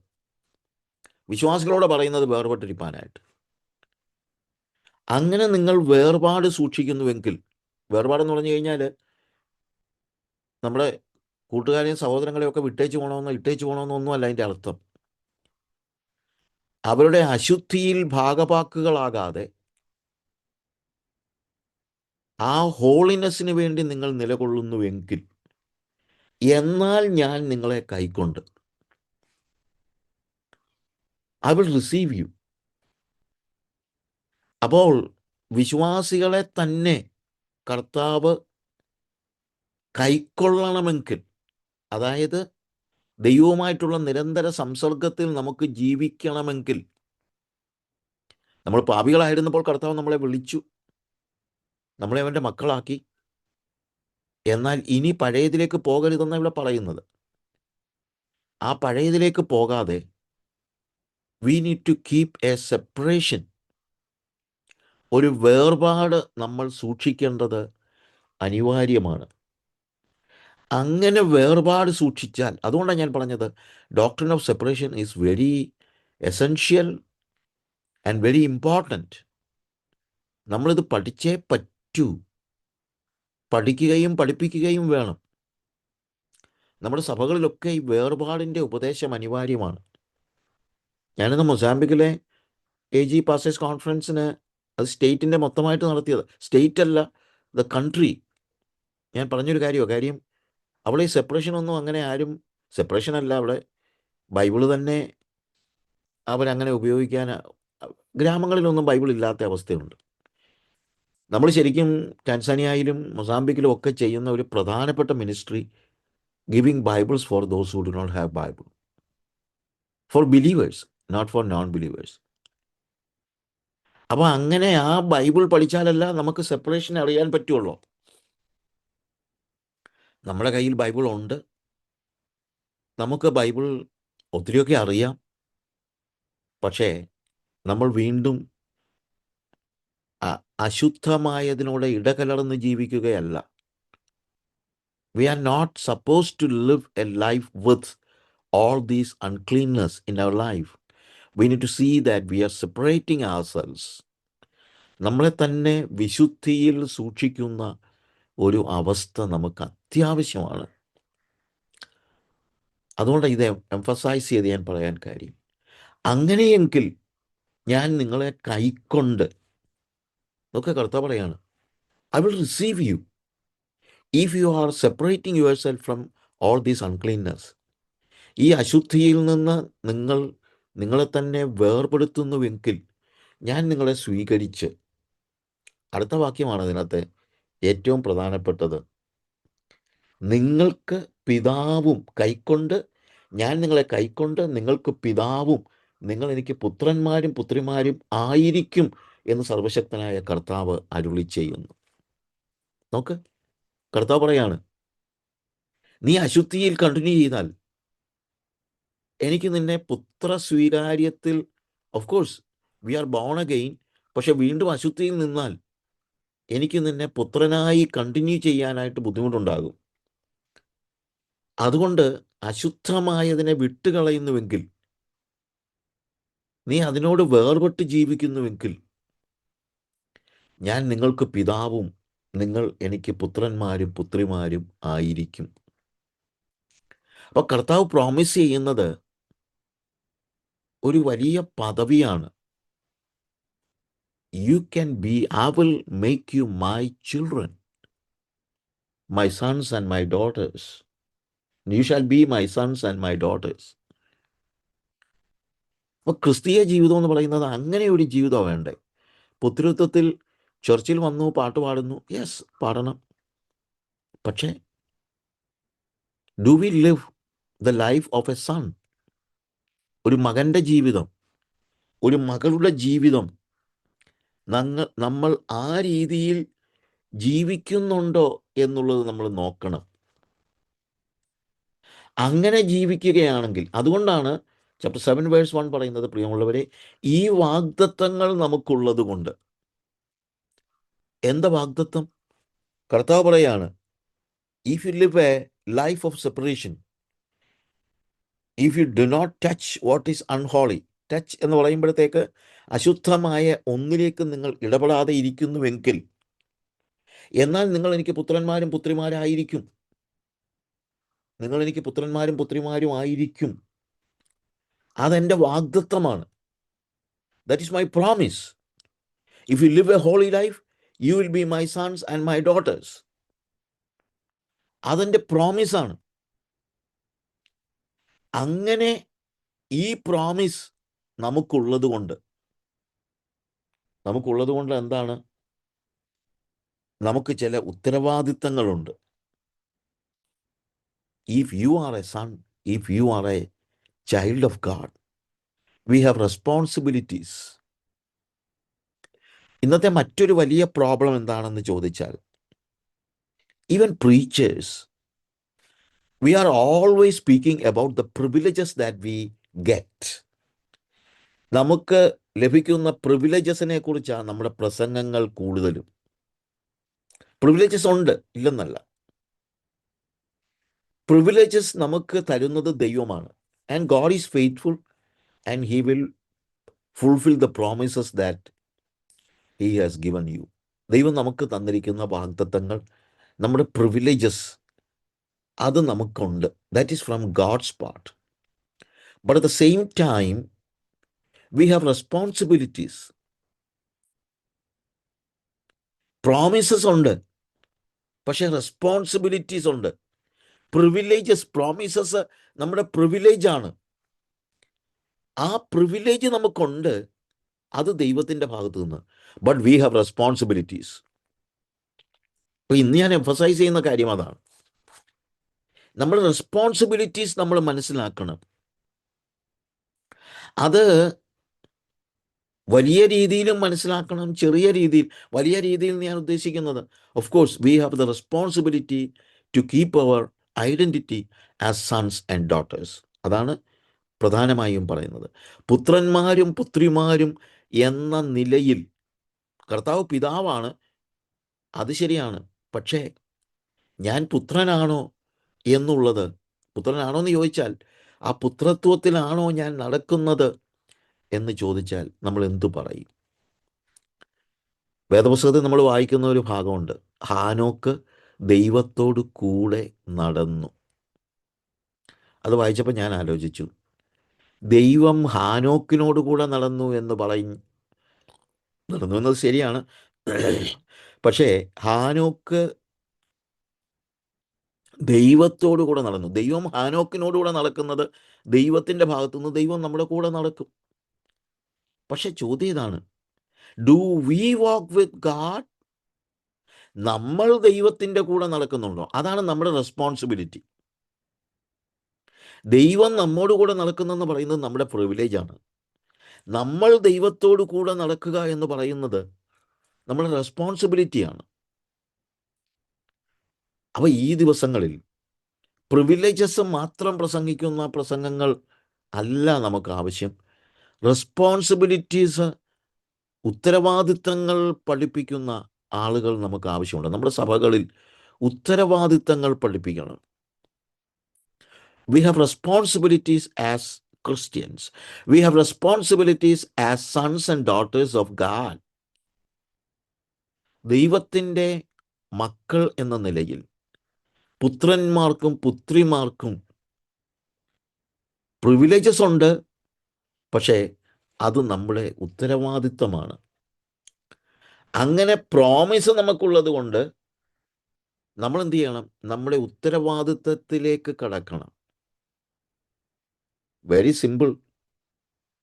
വിശ്വാസികളോട് പറയുന്നത് വേർപെട്ടിരിപ്പാനായിട്ട്. അങ്ങനെ നിങ്ങൾ വേർപാട് സൂക്ഷിക്കുന്നുവെങ്കിൽ, വേർപാടെന്ന് പറഞ്ഞു കഴിഞ്ഞാൽ നമ്മുടെ കൂട്ടുകാരെയും സഹോദരങ്ങളെയും ഒക്കെ ഇട്ടേച്ച് പോകണമെന്നോ ഒന്നുമല്ല അതിൻ്റെ അർത്ഥം. അവരുടെ അശുദ്ധിയിൽ ഭാഗപാക്കുകളാകാതെ ആ ഹോളിനെസ്സിന് വേണ്ടി നിങ്ങൾ നിലകൊള്ളുന്നുവെങ്കിൽ, എന്നാൽ ഞാൻ നിങ്ങളെ കൈക്കൊണ്ട്, ഐ വിൽ റിസീവ് യു. അപ്പോൾ വിശ്വാസികളെ തന്നെ കർത്താവ് കൈക്കൊള്ളണമെങ്കിൽ, അതായത് ദൈവവുമായിട്ടുള്ള നിരന്തര സംസർഗത്തിൽ നമുക്ക് ജീവിക്കണമെങ്കിൽ, നമ്മൾ പാപികളായിരുന്നപ്പോൾ കർത്താവ് നമ്മളെ വിളിച്ചു, നമ്മളെ അവൻ്റെ മക്കളാക്കി. എന്നാൽ ഇനി പഴയതിലേക്ക് പോകരുതെന്നാണ് ഇവിടെ പറയുന്നത്. ആ പഴയതിലേക്ക് പോകാതെ we need to keep a separation, ഒരു വേർപാട് നമ്മൾ സൂക്ഷിക്കേണ്ടത് അനിവാര്യമാണ്. അങ്ങനെ വേർപാട് സൂക്ഷിച്ചാൽ, അതുകൊണ്ടാണ് ഞാൻ പറഞ്ഞത് doctrine of separation is very essential and very important. നമ്മളിത് പഠിച്ചേ പറ്റൂ, പഠിക്കുകയും പഠിപ്പിക്കുകയും വേണം. നമ്മുടെ സഭകളിലൊക്കെ ഈ വേർപാടിൻ്റെ ഉപദേശം അനിവാര്യമാണ്. ഞാനിന്ന് മൊസാംബിക്കിലെ AG പാസ്റ്റേഴ്സ് കോൺഫറൻസിന്, അത് സ്റ്റേറ്റിൻ്റെ മൊത്തമായിട്ട് നടത്തിയത്, സ്റ്റേറ്റ് അല്ല, ദ കൺട്രി. ഞാൻ പറഞ്ഞൊരു കാര്യം അവിടെ ഈ സെപ്പറേഷനൊന്നും അങ്ങനെ ആരും, സെപ്പറേഷൻ അല്ല, അവിടെ ബൈബിള് തന്നെ അവരങ്ങനെ ഉപയോഗിക്കാൻ, ഗ്രാമങ്ങളിലൊന്നും ബൈബിൾ ഇല്ലാത്ത അവസ്ഥയുണ്ട്. നമ്മൾ ശരിക്കും ടാൻസാനിയയിലും മൊസാംബിക്കിലും ഒക്കെ ചെയ്യുന്ന ഒരു പ്രധാനപ്പെട്ട ministry, giving Bibles for those who do not have Bible, for believers, not for non believers. അപ്പോൾ അങ്ങനെ ആ ബൈബിൾ പഠിച്ചാലല്ല നമുക്ക് സെപ്പറേഷൻ അറിയാൻ പറ്റുള്ളൂ. നമ്മുടെ കയ്യിൽ ബൈബിൾ ഉണ്ട്, നമുക്ക് ബൈബിൾ ഒത്തിരിയൊക്കെ അറിയാം, പക്ഷേ നമ്മൾ വീണ്ടും അശുദ്ധമായതിനോട് ഇടകലർന്ന് ജീവിക്കുകയല്ല. We are not supposed to live a life with all these uncleanness in our life. We need to see that we are separating ourselves. നമ്മളെ തന്നെ വിശുദ്ധിയിൽ സൂക്ഷിക്കുന്ന ഒരു അവസ്ഥ നമുക്ക് അത്യാവശ്യമാണ്. അതുകൊണ്ട് ഇത് എംഫസൈസ് ചെയ്ത് ഞാൻ പറയാൻ കാര്യം, അങ്ങനെയെങ്കിൽ ഞാൻ നിങ്ങളെ കൈക്കൊണ്ട്, നോക്കെ കർത്താവ് പറയാണ്, I will receive U if you are separating yourself from all these uncleanness. ഈ അശുദ്ധിയിൽ നിന്ന് നിങ്ങളെ തന്നെ വേർപെടുത്തുന്നുവെങ്കിൽ ഞാൻ നിങ്ങളെ സ്വീകരിച്ച്, അടുത്ത വാക്യമാണ് അതിനകത്ത് ഏറ്റവും പ്രധാനപ്പെട്ടത്, നിങ്ങൾക്ക് പിതാവും കൈക്കൊണ്ട്, ഞാൻ നിങ്ങളെ കൈക്കൊണ്ട് നിങ്ങൾക്ക് പിതാവും നിങ്ങൾ എനിക്ക് പുത്രന്മാരും പുത്രിമാരും ആയിരിക്കും എന്ന് സർവശക്തനായ കർത്താവ് അരുളി ചെയ്യുന്നു. നോക്ക്, കർത്താവ് പറയാണ്, നീ അശുദ്ധിയിൽ കണ്ടിന്യൂ ചെയ്താൽ എനിക്ക് നിന്നെ പുത്ര സ്വീകാര്യത്തിൽ, of course we are born again, പക്ഷെ വീണ്ടും അശുദ്ധിയിൽ നിന്നാൽ എനിക്ക് നിന്നെ പുത്രനായി കണ്ടിന്യൂ ചെയ്യാനായിട്ട് ബുദ്ധിമുട്ടുണ്ടാകും. അതുകൊണ്ട് അശുദ്ധമായതിനെ വിട്ടുകളയുന്നുവെങ്കിൽ, നീ അതിനോട് വേർപെട്ട് ജീവിക്കുന്നുവെങ്കിൽ, ഞാൻ നിങ്ങൾക്ക് പിതാവും നിങ്ങൾ എനിക്ക് പുത്രന്മാരും പുത്രിമാരും ആയിരിക്കും. അപ്പോൾ കർത്താവ് പ്രോമിസ് ചെയ്യുന്നത് ഒരു വലിയ പദവിയാണ്. You can be, I will make you my children, my sons and my daughters. You shall be my sons and my daughters. അപ്പോൾ ക്രിസ്തീയ ജീവിതം എന്ന് പറയുന്നത് അങ്ങനെ ഒരു ജീവിതം വേണ്ടേ. പുത്രിത്വത്തിൽ ചർച്ചിൽ വന്നു പാട്ട് പാടുന്നു, യെസ് പാടണം, പക്ഷേ do we live the life of a son? ഒരു മകൻ്റെ ജീവിതം, ഒരു മകളുടെ ജീവിതം നമ്മൾ ആ രീതിയിൽ ജീവിക്കുന്നുണ്ടോ എന്നുള്ളത് നമ്മൾ നോക്കണം. അങ്ങനെ ജീവിക്കുകയാണെങ്കിൽ, അതുകൊണ്ടാണ് ചാപ്റ്റർ 7 വേഴ്സ് 1 പറയുന്നത്, പ്രിയമുള്ളവരെ, ഈ വാഗ്ദത്തങ്ങൾ നമുക്കുള്ളത് കൊണ്ട്. എന്താ വാഗ്ദത്തം? കർത്താവ് പറയാണ്, if you live a life of separation, if you do not touch what is unholy. Touch എന്ന് പറയുമ്പോഴത്തേക്ക് അശുദ്ധമായ ഒന്നിലേക്ക് നിങ്ങൾ ഇടപെടാതെ ഇരിക്കുന്നുവെങ്കിൽ, എന്നാൽ നിങ്ങൾ എനിക്ക് പുത്രന്മാരും പുത്രിമാരായിരിക്കും. നിങ്ങൾ എനിക്ക് പുത്രന്മാരും പുത്രിമാരും ആയിരിക്കും. അതെൻ്റെ വാഗ്ദത്തമാണ്. That is my promise. If you live a holy life, you will be my sons and my daughters. അതെൻ്റെ പ്രോമിസാണ്. അങ്ങനെ ഈ പ്രോമിസ് നമുക്കുള്ളത് കൊണ്ട് എന്താണ്? നമുക്ക് ചില ഉത്തരവാദിത്തങ്ങളുണ്ട്. If you are a son, if you are a child of God, we have responsibilities. ഇന്നത്തെ മറ്റൊരു വലിയ പ്രോബ്ലം എന്താണെന്ന് ചോദിച്ചാൽ, even preachers, we are always speaking about the privileges that we get. നമുക്ക് ലഭിക്കുന്ന പ്രിവിലേജസിനെ കുറിച്ചാണ് നമ്മുടെ പ്രസംഗങ്ങൾ കൂടുതലും. പ്രിവിലേജസ് ഉണ്ട്, ഇല്ലെന്നല്ല. പ്രിവിലേജസ് നമുക്ക് തരുന്നത് ദൈവമാണ്. And God is faithful and he will fulfil the promises that he has given you. ദൈവം നമുക്ക് തന്നിരിക്കുന്ന വാഗ്ദത്തങ്ങൾ, നമ്മുടെ പ്രിവിലേജസ്, അത് നമുക്കുണ്ട്. That is from God's part. But at the same time we have responsibilities. Promises ഉണ്ട്, പക്ഷെ റെസ്പോൺസിബിലിറ്റീസ് ഉണ്ട്. പ്രിവിലേജസ്, പ്രോമിസസ് നമ്മുടെ പ്രിവിലേജാണ്. ആ പ്രിവിലേജ് നമുക്കുണ്ട്, അത് ദൈവത്തിൻ്റെ ഭാഗത്തു നിന്ന്. But we have responsibilities. അപ്പോൾ ഇന്ന് ഞാൻ എംഫസൈസ് ചെയ്യുന്ന കാര്യം അതാണ്. നമ്മുടെ റെസ്പോൺസിബിലിറ്റീസ് നമ്മൾ മനസ്സിലാക്കണം. അത് വലിയ രീതിയിലും മനസ്സിലാക്കണം, ചെറിയ രീതിയിൽ. വലിയ രീതിയിൽ ഞാൻ ഉദ്ദേശിക്കുന്നത്, of course we have the responsibility to keep our identity as sons and daughters. അതാണ് പ്രധാനമായും പറയുന്നത്. പുത്രന്മാരും പുത്രിമാരും എന്ന നിലയിൽ കർത്താവ് പിതാവാണ്, അത് ശരിയാണ്. പക്ഷേ ഞാൻ പുത്രനാണോ എന്നുള്ളത്, പുത്രനാണോ എന്ന് ചോദിച്ചാൽ ആ പുത്രത്വത്തിലാണോ ഞാൻ നടക്കുന്നത് എന്ന് ചോദിച്ചാൽ നമ്മൾ എന്തു പറയും? വേദപുസ്തകത്തിൽ നമ്മൾ വായിക്കുന്ന ഒരു ഭാഗമുണ്ട്, ഹാനോക്ക് ദൈവത്തോട് കൂടെ നടന്നു. അത് വായിച്ചപ്പോൾ ഞാൻ ആലോചിച്ചു, ദൈവം ഹാനോക്കിനോട് കൂടെ നടന്നു എന്ന് നടന്നു എന്നത് ശരിയാണ്. പക്ഷേ ഹാനോക്ക് ദൈവത്തോടു കൂടെ നടന്നു. ദൈവം ഹാനോക്കിനോടുകൂടെ നടക്കുന്നത് ദൈവത്തിൻ്റെ ഭാഗത്തുനിന്ന് ദൈവം നമ്മുടെ കൂടെ നടക്കും. പക്ഷെ ചോദ്യം ഇതാണ്, do we walk with God? നമ്മൾ ദൈവത്തിൻ്റെ കൂടെ നടക്കുന്നുണ്ടോ? അതാണ് നമ്മുടെ റെസ്പോൺസിബിലിറ്റി. ദൈവം നമ്മോട് കൂടെ നടക്കുന്നെന്ന് പറയുന്നത് നമ്മുടെ പ്രിവിലേജാണ്. നമ്മൾ ദൈവത്തോടു കൂടെ നടക്കുക എന്ന് പറയുന്നത് നമ്മുടെ റെസ്പോൺസിബിലിറ്റിയാണ്. അപ്പോൾ ഈ ദിവസങ്ങളിൽ പ്രിവിലേജസ് മാത്രം പ്രസംഗിക്കുന്ന പ്രസംഗങ്ങൾ അല്ല നമുക്ക് ആവശ്യം. റെസ്പോൺസിബിലിറ്റീസ്, ഉത്തരവാദിത്തങ്ങൾ പഠിപ്പിക്കുന്ന ആളുകൾ നമുക്ക് ആവശ്യമുണ്ട്. നമ്മുടെ സഭകളിൽ ഉത്തരവാദിത്തങ്ങൾ പഠിപ്പിക്കണം. We have responsibilities as Christians. We have responsibilities as sons and daughters of God. ദൈവത്തിൻ്റെ മക്കൾ എന്ന നിലയിൽ പുത്രന്മാർക്കും പുത്രിമാർക്കും പ്രിവിലേജസ് ഉണ്ട്, പക്ഷേ അത് നമ്മുടെ ഉത്തരവാദിത്തമാണ്. അങ്ങനെ പ്രോമിസ് നമുക്കുള്ളത് കൊണ്ട് നമ്മൾ എന്ത് ചെയ്യണം? നമ്മുടെ ഉത്തരവാദിത്തത്തിലേക്ക് കടക്കണം. Very simple.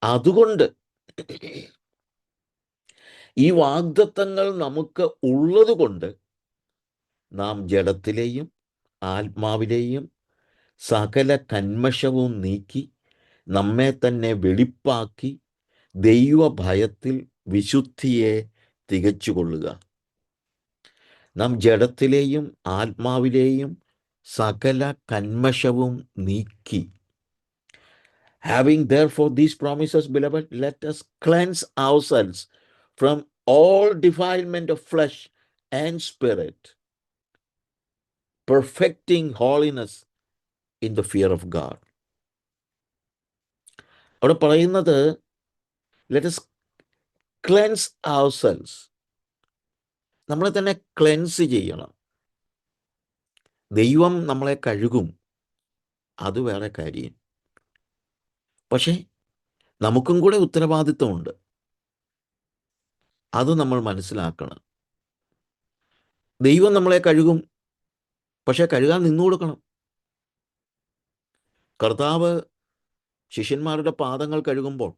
അതുകൊണ്ട് ഈ വാഗ്ദത്തങ്ങൾ നമുക്ക് ഉള്ളത് കൊണ്ട് നാം ജഡത്തിലെയും ആത്മാവിലെയും സകല കന്മഷവും നീക്കി നമ്മെ തന്നെ വെളിപ്പാക്കി ദൈവഭയത്തിൽ വിശുദ്ധിയെ തികച്ചുകൊള്ളുക. നാം ജഡത്തിലെയും ആത്മാവിലെയും സകല കന്മഷവും നീക്കി. Having therefore these promises, beloved, let us cleanse ourselves from all defilement of flesh and spirit, perfecting holiness in the fear of God. അവിടെ പറയുന്നത് let us cleanse ourselves. നമ്മളെ തന്നെ ക്ലെൻസ് ചെയ്യണം. ദൈവം നമ്മളെ കഴുകും, അത് വേറെ കാര്യം. പക്ഷേ നമുക്കും കൂടെ ഉത്തരവാദിത്വമുണ്ട്, അത് നമ്മൾ മനസ്സിലാക്കണം. ദൈവം നമ്മളെ കഴുകും, പക്ഷേ കഴുകാൻ നിന്നു കൊടുക്കണം. കർത്താവ് ശിഷ്യന്മാരുടെ പാദങ്ങൾ കഴുകുമ്പോൾ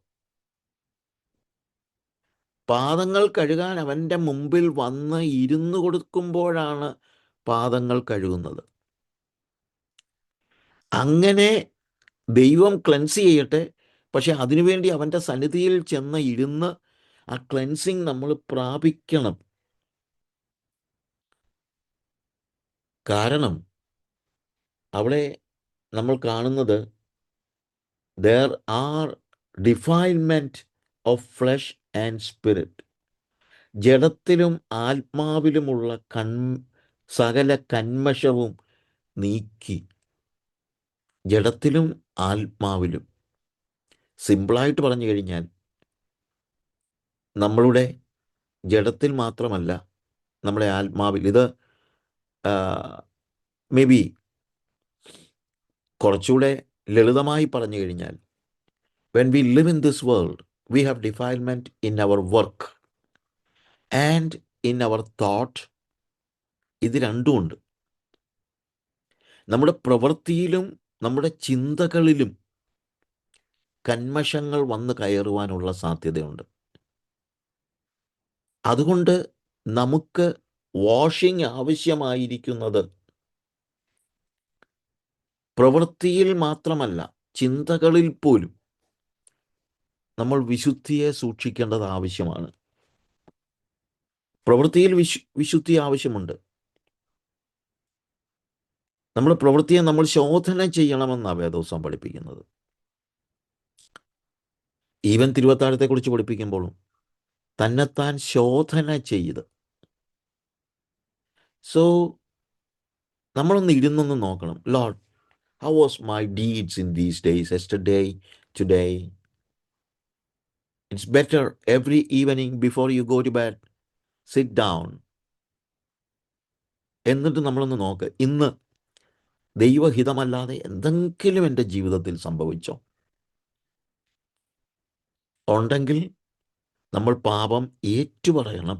പാദങ്ങൾ കഴുകാൻ അവൻ്റെ മുമ്പിൽ വന്ന് ഇരുന്നു കൊടുക്കുമ്പോഴാണ് പാദങ്ങൾ കഴുകുന്നത്. അങ്ങനെ ദൈവം ക്ലെൻസ് ചെയ്യട്ടെ, പക്ഷെ അതിനുവേണ്ടി അവൻ്റെ സന്നിധിയിൽ ചെന്ന് ഇരുന്ന് ആ ക്ലെൻസിങ് നമ്മൾ പ്രാപിക്കണം. കാരണം അവിടെ നമ്മൾ കാണുന്നത് there are defilement of flesh and spirit. ജഡത്തിലും ആത്മാവിലുമുള്ള സകല കന്മഷവും നീക്കി. ജഡത്തിലും ആത്മാവിലും. സിമ്പിളായിട്ട് പറഞ്ഞു കഴിഞ്ഞാൽ നമ്മളുടെ ജഡത്തിൽ മാത്രമല്ല, നമ്മുടെ ആത്മാവിൽ. ഇത് മേ ബി കുറച്ചുകൂടെ ലളിതമായി പറഞ്ഞു കഴിഞ്ഞാൽ, when we live in this world, we have defilement in our work and in our thought. ഇത് രണ്ടുമുണ്ട്. നമ്മുടെ പ്രവൃത്തിയിലും നമ്മുടെ ചിന്തകളിലും കന്മഷങ്ങൾ വന്ന് കയറുവാനുള്ള സാധ്യതയുണ്ട്. അതുകൊണ്ട് നമുക്ക് വാഷിംഗ് ആവശ്യമായിരിക്കുന്നത് പ്രവൃത്തിയിൽ മാത്രമല്ല, ചിന്തകളിൽ പോലും നമ്മൾ വിശുദ്ധിയെ സൂക്ഷിക്കേണ്ടത് ആവശ്യമാണ്. പ്രവൃത്തിയിൽ വിശുദ്ധി ആവശ്യമുണ്ട്. നമ്മുടെ പ്രവൃത്തിയെ നമ്മൾ ശോധന ചെയ്യണമെന്നാണ് വേദോസം പഠിപ്പിക്കുന്നത്. ഈവൻ തിരുവത്താഴത്തെക്കുറിച്ച് പഠിപ്പിക്കുമ്പോഴും തന്നെത്താൻ ശോധന ചെയ്ത്. സോ നമ്മളൊന്ന് ഇരുന്നൊന്ന് നോക്കണം. Lord, how was my deeds in these days, yesterday, today? It's better every evening before you go to bed, sit down. എന്നിട്ട് നമ്മളൊന്ന് നോക്ക്, ഇന്ന് ദൈവഹിതമല്ലാതെ എന്തെങ്കിലും എൻ്റെ ജീവിതത്തിൽ സംഭവിച്ചോ? ഉണ്ടെങ്കിൽ നമ്മൾ പാപം ഏറ്റുപറയണം.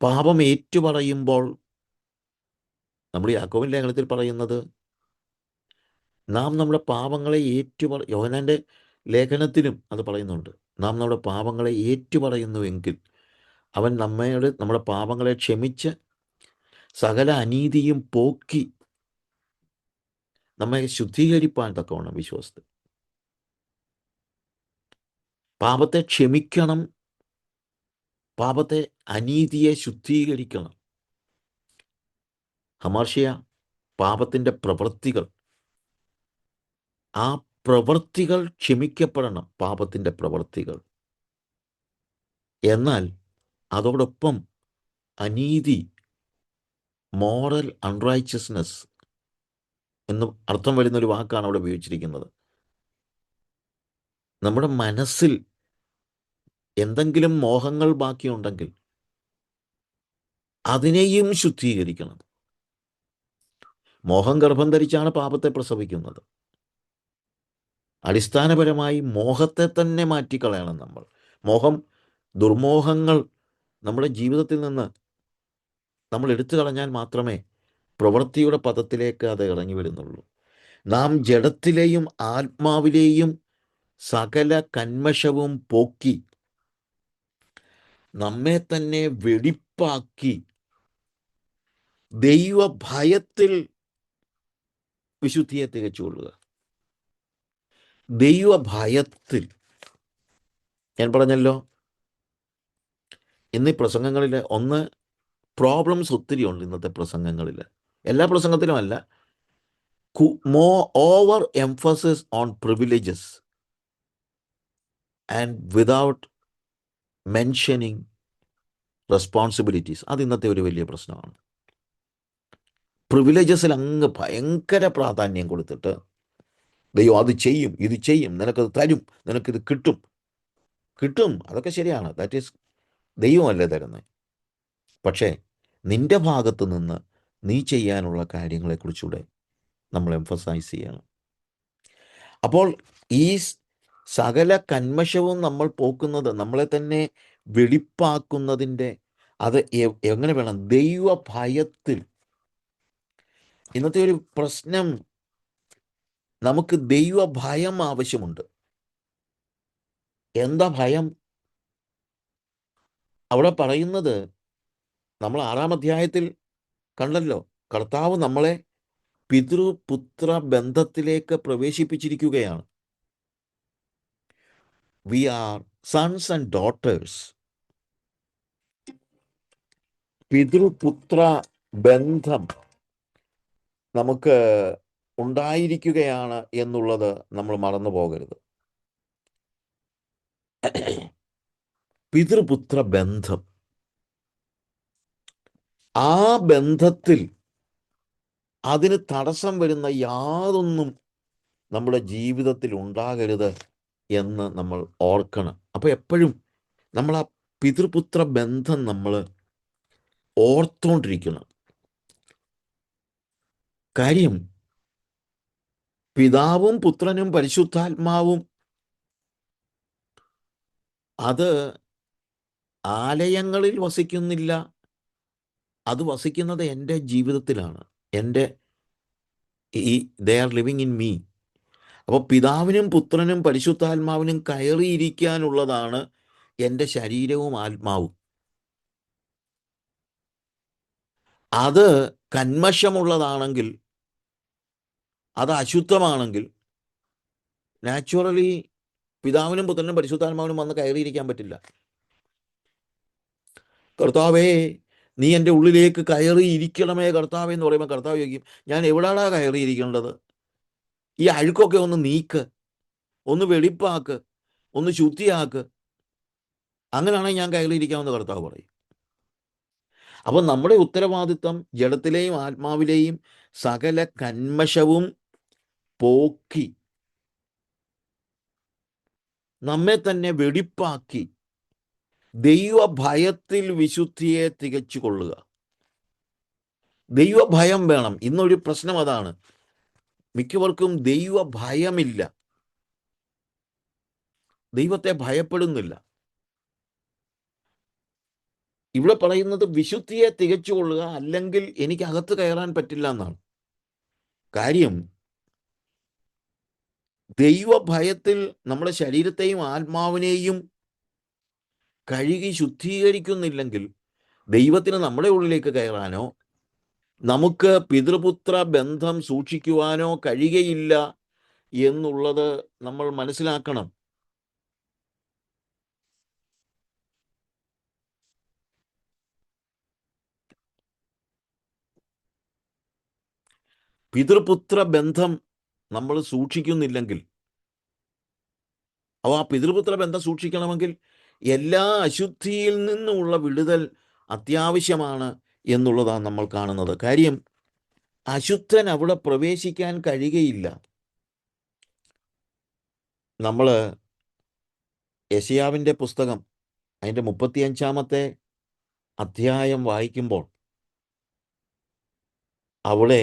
പാപം ഏറ്റുപറയുമ്പോൾ നമ്മൾ യാക്കോബിൻ ലേഖനത്തിൽ പറയുന്നത്, നാം നമ്മുടെ പാപങ്ങളെ യോഹന്നാൻ്റെ ലേഖനത്തിലും അത് പറയുന്നുണ്ട്. നാം നമ്മുടെ പാപങ്ങളെ ഏറ്റുപറയുന്നുവെങ്കിൽ അവൻ നമ്മുടെ പാപങ്ങളെ ക്ഷമിച്ച് സകല അനീതിയും പോക്കി നമ്മെ ശുദ്ധീകരിപ്പാൻ തക്കവണ്ണം വിശ്വസ്തൻ. പാപത്തെ ക്ഷമിക്കണം, പാപത്തെ അനീതിയെ ശുദ്ധീകരിക്കണം. ഹമാർഷ്യ, പാപത്തിൻ്റെ പ്രവൃത്തികൾ, ആ പ്രവൃത്തികൾ ക്ഷമിക്കപ്പെടണം, പാപത്തിൻ്റെ പ്രവൃത്തികൾ. എന്നാൽ അതോടൊപ്പം അനീതി, മോറൽ അൺറൈച്ചസ്നെസ് എന്ന് അർത്ഥം വരുന്നൊരു വാക്കാണ് അവിടെ ഉപയോഗിച്ചിരിക്കുന്നത്. നമ്മുടെ മനസ്സിൽ എന്തെങ്കിലും മോഹങ്ങൾ ബാക്കിയുണ്ടെങ്കിൽ അതിനെയും ശുദ്ധീകരിക്കണം. മോഹം ഗർഭം ധരിച്ചാണ് പാപത്തെ പ്രസവിക്കുന്നത്. അടിസ്ഥാനപരമായി മോഹത്തെ തന്നെ മാറ്റിക്കളയണം നമ്മൾ. ദുർമോഹങ്ങൾ നമ്മുടെ ജീവിതത്തിൽ നിന്ന് നമ്മൾ എടുത്തു കളഞ്ഞാൽ മാത്രമേ പ്രവൃത്തിയുടെ പദത്തിലേക്ക് അത് ഇറങ്ങി വരുന്നുള്ളൂ. നാം ജഡത്തിലെയും ആത്മാവിലെയും സകല കന്മഷവും പോക്കി നമ്മെ തന്നെ വെടിപ്പാക്കി ദൈവഭയത്തിൽ വിശുദ്ധിയെ തികച്ചുകൊള്ളുക. ദൈവഭയത്തിൽ. ഞാൻ പറഞ്ഞല്ലോ, ഇന്ന് ഈ പ്രസംഗങ്ങളിൽ പ്രോബ്ലംസ് ഒത്തിരി ഉണ്ട്. ഇന്നത്തെ പ്രസംഗങ്ങളിൽ എല്ലാ പ്രസംഗത്തിലുമല്ല. Over emphasis on privileges and without mentioning responsibilities. അത് ഇന്നത്തെ ഒരു വലിയ പ്രശ്നമാണ്. പ്രിവിലേജസിൽ അങ്ങ് ഭയങ്കര പ്രാധാന്യം കൊടുത്തിട്ട് ദൈവം അത് ചെയ്യും, ഇത് ചെയ്യും, നിനക്കത് തരും, നിനക്കിത് കിട്ടും. അതൊക്കെ ശരിയാണ്. ദാറ്റ് ഈസ് ദൈവമല്ലേ തരുന്നത്. പക്ഷേ നിന്റെ ഭാഗത്ത് നിന്ന് നീ ചെയ്യാനുള്ള കാര്യങ്ങളെക്കുറിച്ചുകൂടെ നമ്മൾ എംഫസൈസ് ചെയ്യണം. അപ്പോൾ ഈ സകല കന്മഷവും നമ്മൾ പോക്കുന്നത്, നമ്മളെ തന്നെ വെടിപ്പാക്കുന്നതിൻ്റെ അത് എങ്ങനെ വേണം? ദൈവഭയത്തിൽ. ഇന്നത്തെ ഒരു പ്രശ്നം, നമുക്ക് ദൈവഭയം ആവശ്യമുണ്ട്. എന്താ ഭയം? അവിടെ പറയുന്നത് നമ്മൾ 6-ാം അധ്യായത്തിൽ കണ്ടല്ലോ, കർത്താവ് നമ്മളെ പിതൃപുത്ര ബന്ധത്തിലേക്ക് പ്രവേശിപ്പിച്ചിരിക്കുകയാണ്. We are sons and daughters. പിതൃപുത്ര ബന്ധം നമുക്ക് ഉണ്ടായിരിക്കുകയാണ് എന്നുള്ളത് നമ്മൾ മറന്നു പോകരുത്. പിതൃപുത്ര ബന്ധം, ആ ബന്ധത്തിൽ അതിന് തടസ്സം വരുന്ന യാതൊന്നും നമ്മുടെ ജീവിതത്തിൽ ഉണ്ടാകരുത് എന്ന് നമ്മൾ ഓർക്കണം. അപ്പോൾ എപ്പോഴും നമ്മൾ ആ പിതൃപുത്ര ബന്ധം നമ്മൾ ഓർത്തുകൊണ്ടിരിക്കണം. കാര്യം, പിതാവും പുത്രനും പരിശുദ്ധാത്മാവും അത് ആലയങ്ങളിൽ വസിക്കുന്നില്ല, അത് വസിക്കുന്നത് എൻ്റെ ജീവിതത്തിലാണ്. They are living in me. അപ്പോൾ പിതാവിനും പുത്രനും പരിശുദ്ധാത്മാവിനും കയറിയിരിക്കാനുള്ളതാണ് എൻ്റെ ശരീരവും ആത്മാവും. അത് കന്മഷമുള്ളതാണെങ്കിൽ, അത് അശുദ്ധമാണെങ്കിൽ, നാച്ചുറലി പിതാവിനും പുത്രനും പരിശുദ്ധാത്മാവിനും വന്ന് കയറിയിരിക്കാൻ പറ്റില്ല. കർത്താവേ, നീ എൻ്റെ ഉള്ളിലേക്ക് കയറിയിരിക്കണമേ കർത്താവേ എന്ന് പറയുമ്പോൾ കർത്താവ് ചോദിക്കും, ഞാൻ എവിടാടാ കയറിയിരിക്കേണ്ടത്? ഈ അഴുക്കൊക്കെ ഒന്ന് നീക്ക്, ഒന്ന് വെടിപ്പാക്ക്, ഒന്ന് ശുദ്ധിയാക്ക്, അങ്ങനെയാണെങ്കിൽ ഞാൻ കയറിയിരിക്കാമെന്ന് കർത്താവ് പറയും. അപ്പം നമ്മുടെ ഉത്തരവാദിത്വം ജഡത്തിലെയും ആത്മാവിലെയും സകല കന്മഷവും പോക്കി നമ്മെ തന്നെ വെടിപ്പാക്കി ദൈവഭയത്തിൽ വിശുദ്ധിയെ തികച്ചു കൊള്ളുക. ദൈവഭയം വേണം. ഇന്നൊരു പ്രശ്നം അതാണ്, മിക്കവർക്കും ദൈവഭയമില്ല, ദൈവത്തെ ഭയപ്പെടുന്നില്ല. ഇവിടെ പറയുന്നത് വിശുദ്ധിയെ തികച്ചു കൊള്ളുക, അല്ലെങ്കിൽ എനിക്ക് അകത്ത് കയറാൻ പറ്റില്ല എന്നാണ്. കാര്യം, ദൈവഭയത്തിൽ നമ്മുടെ ശരീരത്തെയും ആത്മാവിനെയും കഴുകി ശുദ്ധീകരിക്കുന്നില്ലെങ്കിൽ ദൈവത്തിന് നമ്മുടെ ഉള്ളിലേക്ക് കയറാനോ നമുക്ക് പിതൃപുത്ര ബന്ധം സൂക്ഷിക്കുവാനോ കഴിയുകയില്ല എന്നുള്ളത് നമ്മൾ മനസ്സിലാക്കണം. പിതൃപുത്ര ബന്ധം നമ്മൾ സൂക്ഷിക്കുന്നില്ലെങ്കിൽ, അപ്പോൾ ആ പിതൃപുത്ര ബന്ധം സൂക്ഷിക്കണമെങ്കിൽ എല്ലാ അശുദ്ധിയിൽ നിന്നുമുള്ള വിടുതൽ അത്യാവശ്യമാണ് എന്നുള്ളതാണ് നമ്മൾ കാണുന്നത്. കാര്യം, അശുദ്ധൻ അവിടെ പ്രവേശിക്കാൻ കഴിയുകയില്ല. നമ്മൾ യെശയ്യാവിൻ്റെ പുസ്തകം അതിൻ്റെ 35-ാമത്തെ അധ്യായം വായിക്കുമ്പോൾ അവിടെ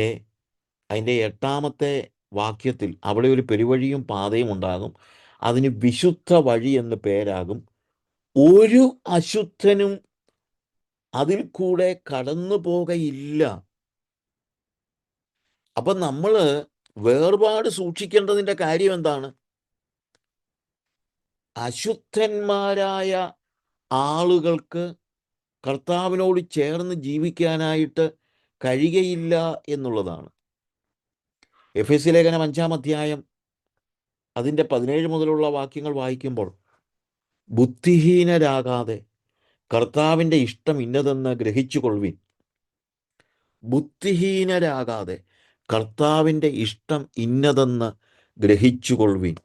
അതിൻ്റെ 8-ാമത്തെ വാക്യത്തിൽ അവിടെ ഒരു പെരുവഴിയും പാതയും ഉണ്ടാകും, അതിന് വിശുദ്ധ വഴി എന്ന് പേരാകും, ഒരു അശുദ്ധനും അതിൽ കൂടെ കടന്നു പോകയില്ല. അപ്പം നമ്മൾ വേർപാട് സൂക്ഷിക്കേണ്ടതിൻ്റെ കാര്യം എന്താണ്? അശുദ്ധന്മാരായ ആളുകൾക്ക് കർത്താവിനോട് ചേർന്ന് ജീവിക്കാനായിട്ട് കഴിയുകയില്ല എന്നുള്ളതാണ്. എഫെസ്യ ലേഖനം 5-ാം അധ്യായം അതിൻ്റെ 17 മുതലുള്ള വാക്യങ്ങൾ വായിക്കുമ്പോൾ, ബുദ്ധിഹീനരാകാതെ കർത്താവിൻ്റെ ഇഷ്ടം ഇന്നതെന്ന് ഗ്രഹിച്ചു കൊള്ളുവിൻ, ബുദ്ധിഹീനരാകാതെ കർത്താവിൻ്റെ ഇഷ്ടം ഇന്നതെന്ന് ഗ്രഹിച്ചുകൊള്ളുവിൻ.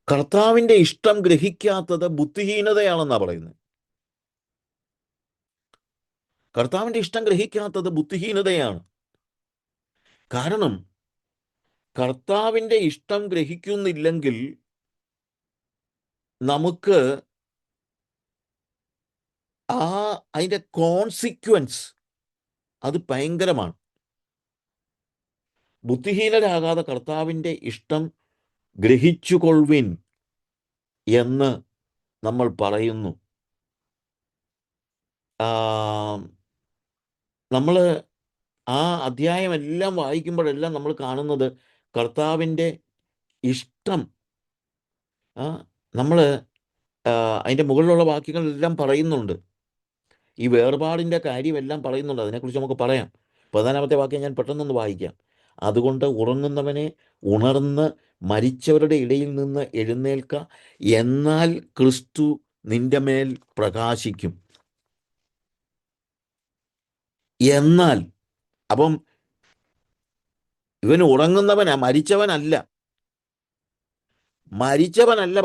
കർത്താവിൻ്റെ ഇഷ്ടം ഗ്രഹിക്കാത്തത് ബുദ്ധിഹീനതയാണെന്നാണ് പറയുന്നത്. കർത്താവിൻ്റെ ഇഷ്ടം ഗ്രഹിക്കാത്തത് ബുദ്ധിഹീനതയാണ്. കാരണം കർത്താവിൻ്റെ ഇഷ്ടം ഗ്രഹിക്കുന്നില്ലെങ്കിൽ നമുക്ക് അതിൻ്റെ കോൺസിക്വൻസ് അത് ഭയങ്കരമാണ്. ബുദ്ധിഹീനരാകാതെ കർത്താവിൻ്റെ ഇഷ്ടം ഗ്രഹിച്ചുകൊള്ളുവിൻ എന്ന് നമ്മൾ പറയുന്നു. നമ്മൾ ആ അധ്യായം എല്ലാം വായിക്കുമ്പോഴെല്ലാം നമ്മൾ കാണുന്നത് കർത്താവിൻ്റെ ഇഷ്ടം നമ്മൾ അതിൻ്റെ മുകളിലുള്ള വാക്യങ്ങളെല്ലാം പറയുന്നുണ്ട്. ഈ വേർപാടിൻ്റെ കാര്യമെല്ലാം പറയുന്നുണ്ട്. അതിനെക്കുറിച്ച് നമുക്ക് പറയാം. 14-ാമത്തെ വാക്യം ഞാൻ പെട്ടെന്നൊന്ന് വായിക്കാം. അതുകൊണ്ട് ഉറങ്ങുന്നവനെ ഉണർന്ന് മരിച്ചവരുടെ ഇടയിൽ നിന്ന് എഴുന്നേൽക്ക, എന്നാൽ ക്രിസ്തു നിന്റെ മേൽ പ്രകാശിക്കും. എന്നാൽ അപ്പം ഇവൻ ഉറങ്ങുന്നവനാ, മരിച്ചവനല്ല.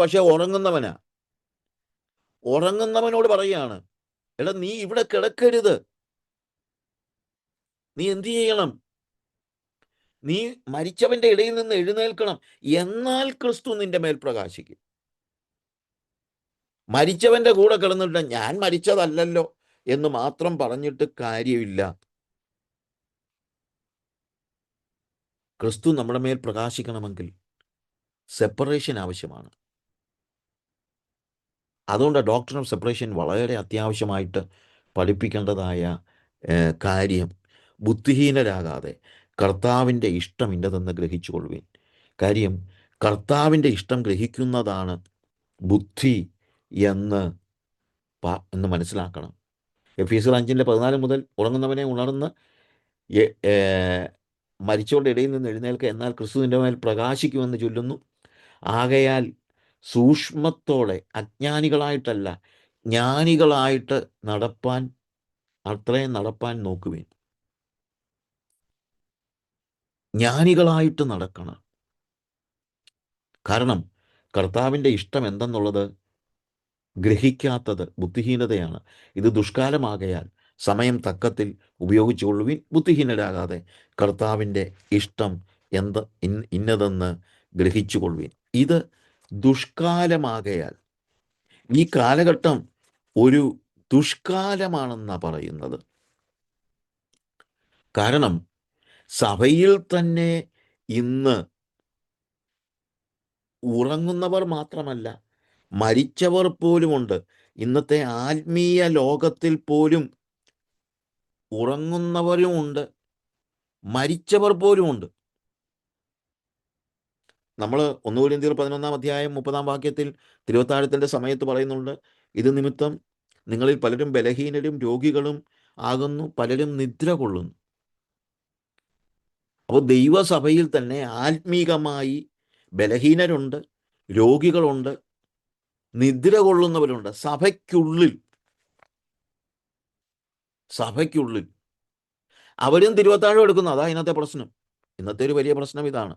പക്ഷെ ഉറങ്ങുന്നവനാ. ഉറങ്ങുന്നവനോട് പറയുകയാണ്, എടാ നീ ഇവിടെ കിടക്കരുത്, നീ എന്ത് ചെയ്യണം? നീ മരിച്ചവന്റെ ഇടയിൽ നിന്ന് എഴുന്നേൽക്കണം, എന്നാൽ ക്രിസ്തു നിന്റെ മേൽ പ്രകാശിക്കും. മരിച്ചവന്റെ കൂടെ കിടന്നിട്ട് ഞാൻ മരിച്ചതല്ലല്ലോ എന്ന് മാത്രം പറഞ്ഞിട്ട് കാര്യമില്ല. ക്രിസ്തു നമ്മുടെ മേൽ പ്രകാശിക്കണമെങ്കിൽ സെപ്പറേഷൻ ആവശ്യമാണ്. അതുകൊണ്ട് ഡോക്ടർ ഓഫ് സെപ്പറേഷൻ വളരെ അത്യാവശ്യമായിട്ട് പഠിപ്പിക്കേണ്ടതായ കാര്യം, ബുദ്ധിഹീനരാകാതെ കർത്താവിൻ്റെ ഇഷ്ടം ഇന്നതെന്ന് ഗ്രഹിച്ചുകൊള്ളുവിൻ. കാര്യം കർത്താവിൻ്റെ ഇഷ്ടം ഗ്രഹിക്കുന്നതാണ് ബുദ്ധി എന്ന് മനസ്സിലാക്കണം. എഫീസർ 5:14 മുതൽ ഉറങ്ങുന്നവനെ ഉണർന്ന് മരിച്ചവരുടെ ഇടയിൽ നിന്ന് എഴുന്നേൽക്കുക, എന്നാൽ ക്രിസ്തുവിൻ്റെ മേൽ പ്രകാശിക്കുമെന്ന് ചൊല്ലുന്നു. ആകയാൽ സൂക്ഷ്മത്തോടെ, അജ്ഞാനികളായിട്ടല്ല ജ്ഞാനികളായിട്ട് നടപ്പാൻ നോക്കുവിൻ. ജ്ഞാനികളായിട്ട് നടക്കണം. കാരണം കർത്താവിൻ്റെ ഇഷ്ടം എന്തെന്നുള്ളത് ഗ്രഹിക്കാത്തത് ബുദ്ധിഹീനതയാണ്. ഇത് ദുഷ്കാലമാകയാൽ സമയം തക്കത്തിൽ ഉപയോഗിച്ചുകൊള്ളുവിൻ. ബുദ്ധിഹീനരാകാതെ കർത്താവിൻ്റെ ഇഷ്ടം ഇന്നതെന്ന് ഗ്രഹിച്ചുകൊള്ളുവിൻ. ഇത് ദുഷ്കാലമാകയാൽ, ഈ കാലഘട്ടം ഒരു ദുഷ്കാലമാണെന്നാണ് പറയുന്നത്. കാരണം സഭയിൽ തന്നെ ഇന്ന് ഉറങ്ങുന്നവർ മാത്രമല്ല, മരിച്ചവർ പോലുമുണ്ട്. ഇന്നത്തെ ആത്മീയ ലോകത്തിൽ പോലും ഉറങ്ങുന്നവരുമുണ്ട്, മരിച്ചവർ പോലുമുണ്ട്. നമ്മൾ 1 കൊരിന്ത്യർ 11-ാം അധ്യായം 30-ാം വാക്യത്തിൽ തിരുവത്താഴത്തിൻ്റെ സമയത്ത് പറയുന്നുണ്ട്, ഇത് നിമിത്തം നിങ്ങളിൽ പലരും ബലഹീനരും രോഗികളും ആകുന്നു, പലരും നിദ്ര കൊള്ളുന്നു. അപ്പോൾ ദൈവസഭയിൽ തന്നെ ആത്മീകമായി ബലഹീനരുണ്ട്, രോഗികളുണ്ട്, നിദ്ര കൊള്ളുന്നവരുണ്ട്. സഭയ്ക്കുള്ളിൽ അവരും തിരുവത്താഴം എടുക്കുന്നു. അതാ ഇന്നത്തെ പ്രശ്നം. ഇന്നത്തെ ഒരു വലിയ പ്രശ്നം ഇതാണ്.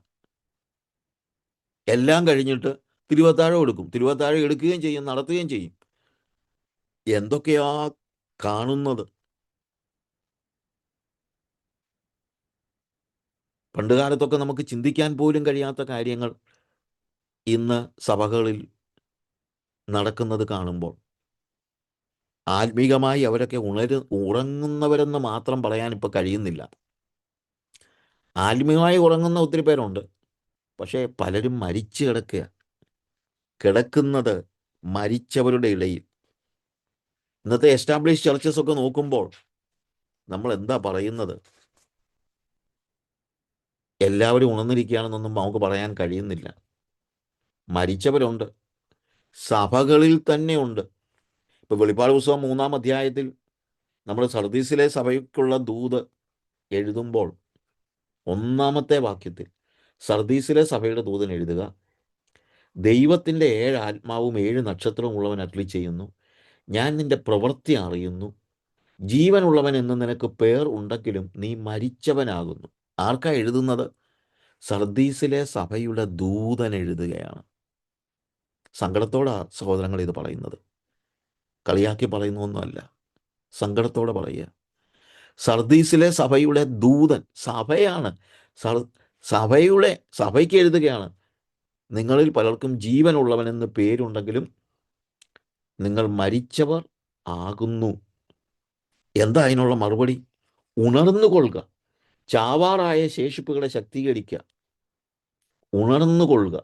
എല്ലാം കഴിഞ്ഞിട്ട് തിരുവത്താഴം എടുക്കും. തിരുവത്താഴം എടുക്കുകയും ചെയ്യും, നടത്തുകയും ചെയ്യും. എന്തൊക്കെയാ കാണുന്നത്? പണ്ടുകാലത്തൊക്കെ നമുക്ക് ചിന്തിക്കാൻ പോലും കഴിയാത്ത കാര്യങ്ങൾ ഇന്ന് സഭകളിൽ നടക്കുന്നത് കാണുമ്പോൾ ആത്മീകമായി അവരൊക്കെ ഉറങ്ങുന്നവരെന്ന് മാത്രം പറയാൻ ഇപ്പോൾ കഴിയുന്നില്ല. ആത്മീയമായി ഉറങ്ങുന്ന ഒത്തിരി പേരുണ്ട്, പക്ഷേ പലരും മരിച്ചു കിടക്കുന്നത് മരിച്ചവരുടെ ഇടയിൽ. ഇന്നത്തെ എസ്റ്റാബ്ലിഷ് ചർച്ചസ് ഒക്കെ നോക്കുമ്പോൾ നമ്മൾ എന്താ പറയുന്നത്? എല്ലാവരും ഉണർന്നിരിക്കുകയാണെന്നൊന്നും നമുക്ക് പറയാൻ കഴിയുന്നില്ല. മരിച്ചവരുണ്ട്, സഭകളിൽ തന്നെ ഉണ്ട്. ഇപ്പോൾ വെളിപ്പാട് പുസ്തകം 3-ാം അധ്യായത്തിൽ നമ്മൾ സർദീസിലെ സഭയ്ക്കുള്ള ദൂത് എഴുതുമ്പോൾ 1-ാമത്തെ വാക്യത്തിൽ സർദീസിലെ സഭയുടെ ദൂതൻ എഴുതുക, ദൈവത്തിൻ്റെ 7 ആത്മാവും 7 നക്ഷത്രവും ഉള്ളവൻ അരുളി ചെയ്യുന്നു, ഞാൻ നിന്റെ പ്രവൃത്തി അറിയുന്നു, ജീവനുള്ളവൻ എന്ന് നിനക്ക് പേർ ഉണ്ടെങ്കിലും നീ മരിച്ചവനാകുന്നു. ആർക്കാ എഴുതുന്നത്? സർദീസിലെ സഭയുടെ ദൂതൻ എഴുതുകയാണ്. സങ്കടത്തോടാ സഹോദരങ്ങൾ ഇത് പറയുന്നത്, കളിയാക്കി പറയുന്നൊന്നുമല്ല, സങ്കടത്തോടെ പറയുക. സർദീസിലെ സഭയുടെ ദൂതൻ, സഭയാണ്, സഭയ്ക്ക് എഴുതുകയാണ്, നിങ്ങളിൽ പലർക്കും ജീവനുള്ളവനെന്ന് പേരുണ്ടെങ്കിലും നിങ്ങൾ മരിച്ചവർ ആകുന്നു. എന്താ അതിനുള്ള മറുപടി? ഉണർന്നുകൊള്ളുക, ചാവാറായ ശേഷിപ്പുകളെ ശക്തീകരിക്കുക. ഉണർന്നുകൊള്ളുക,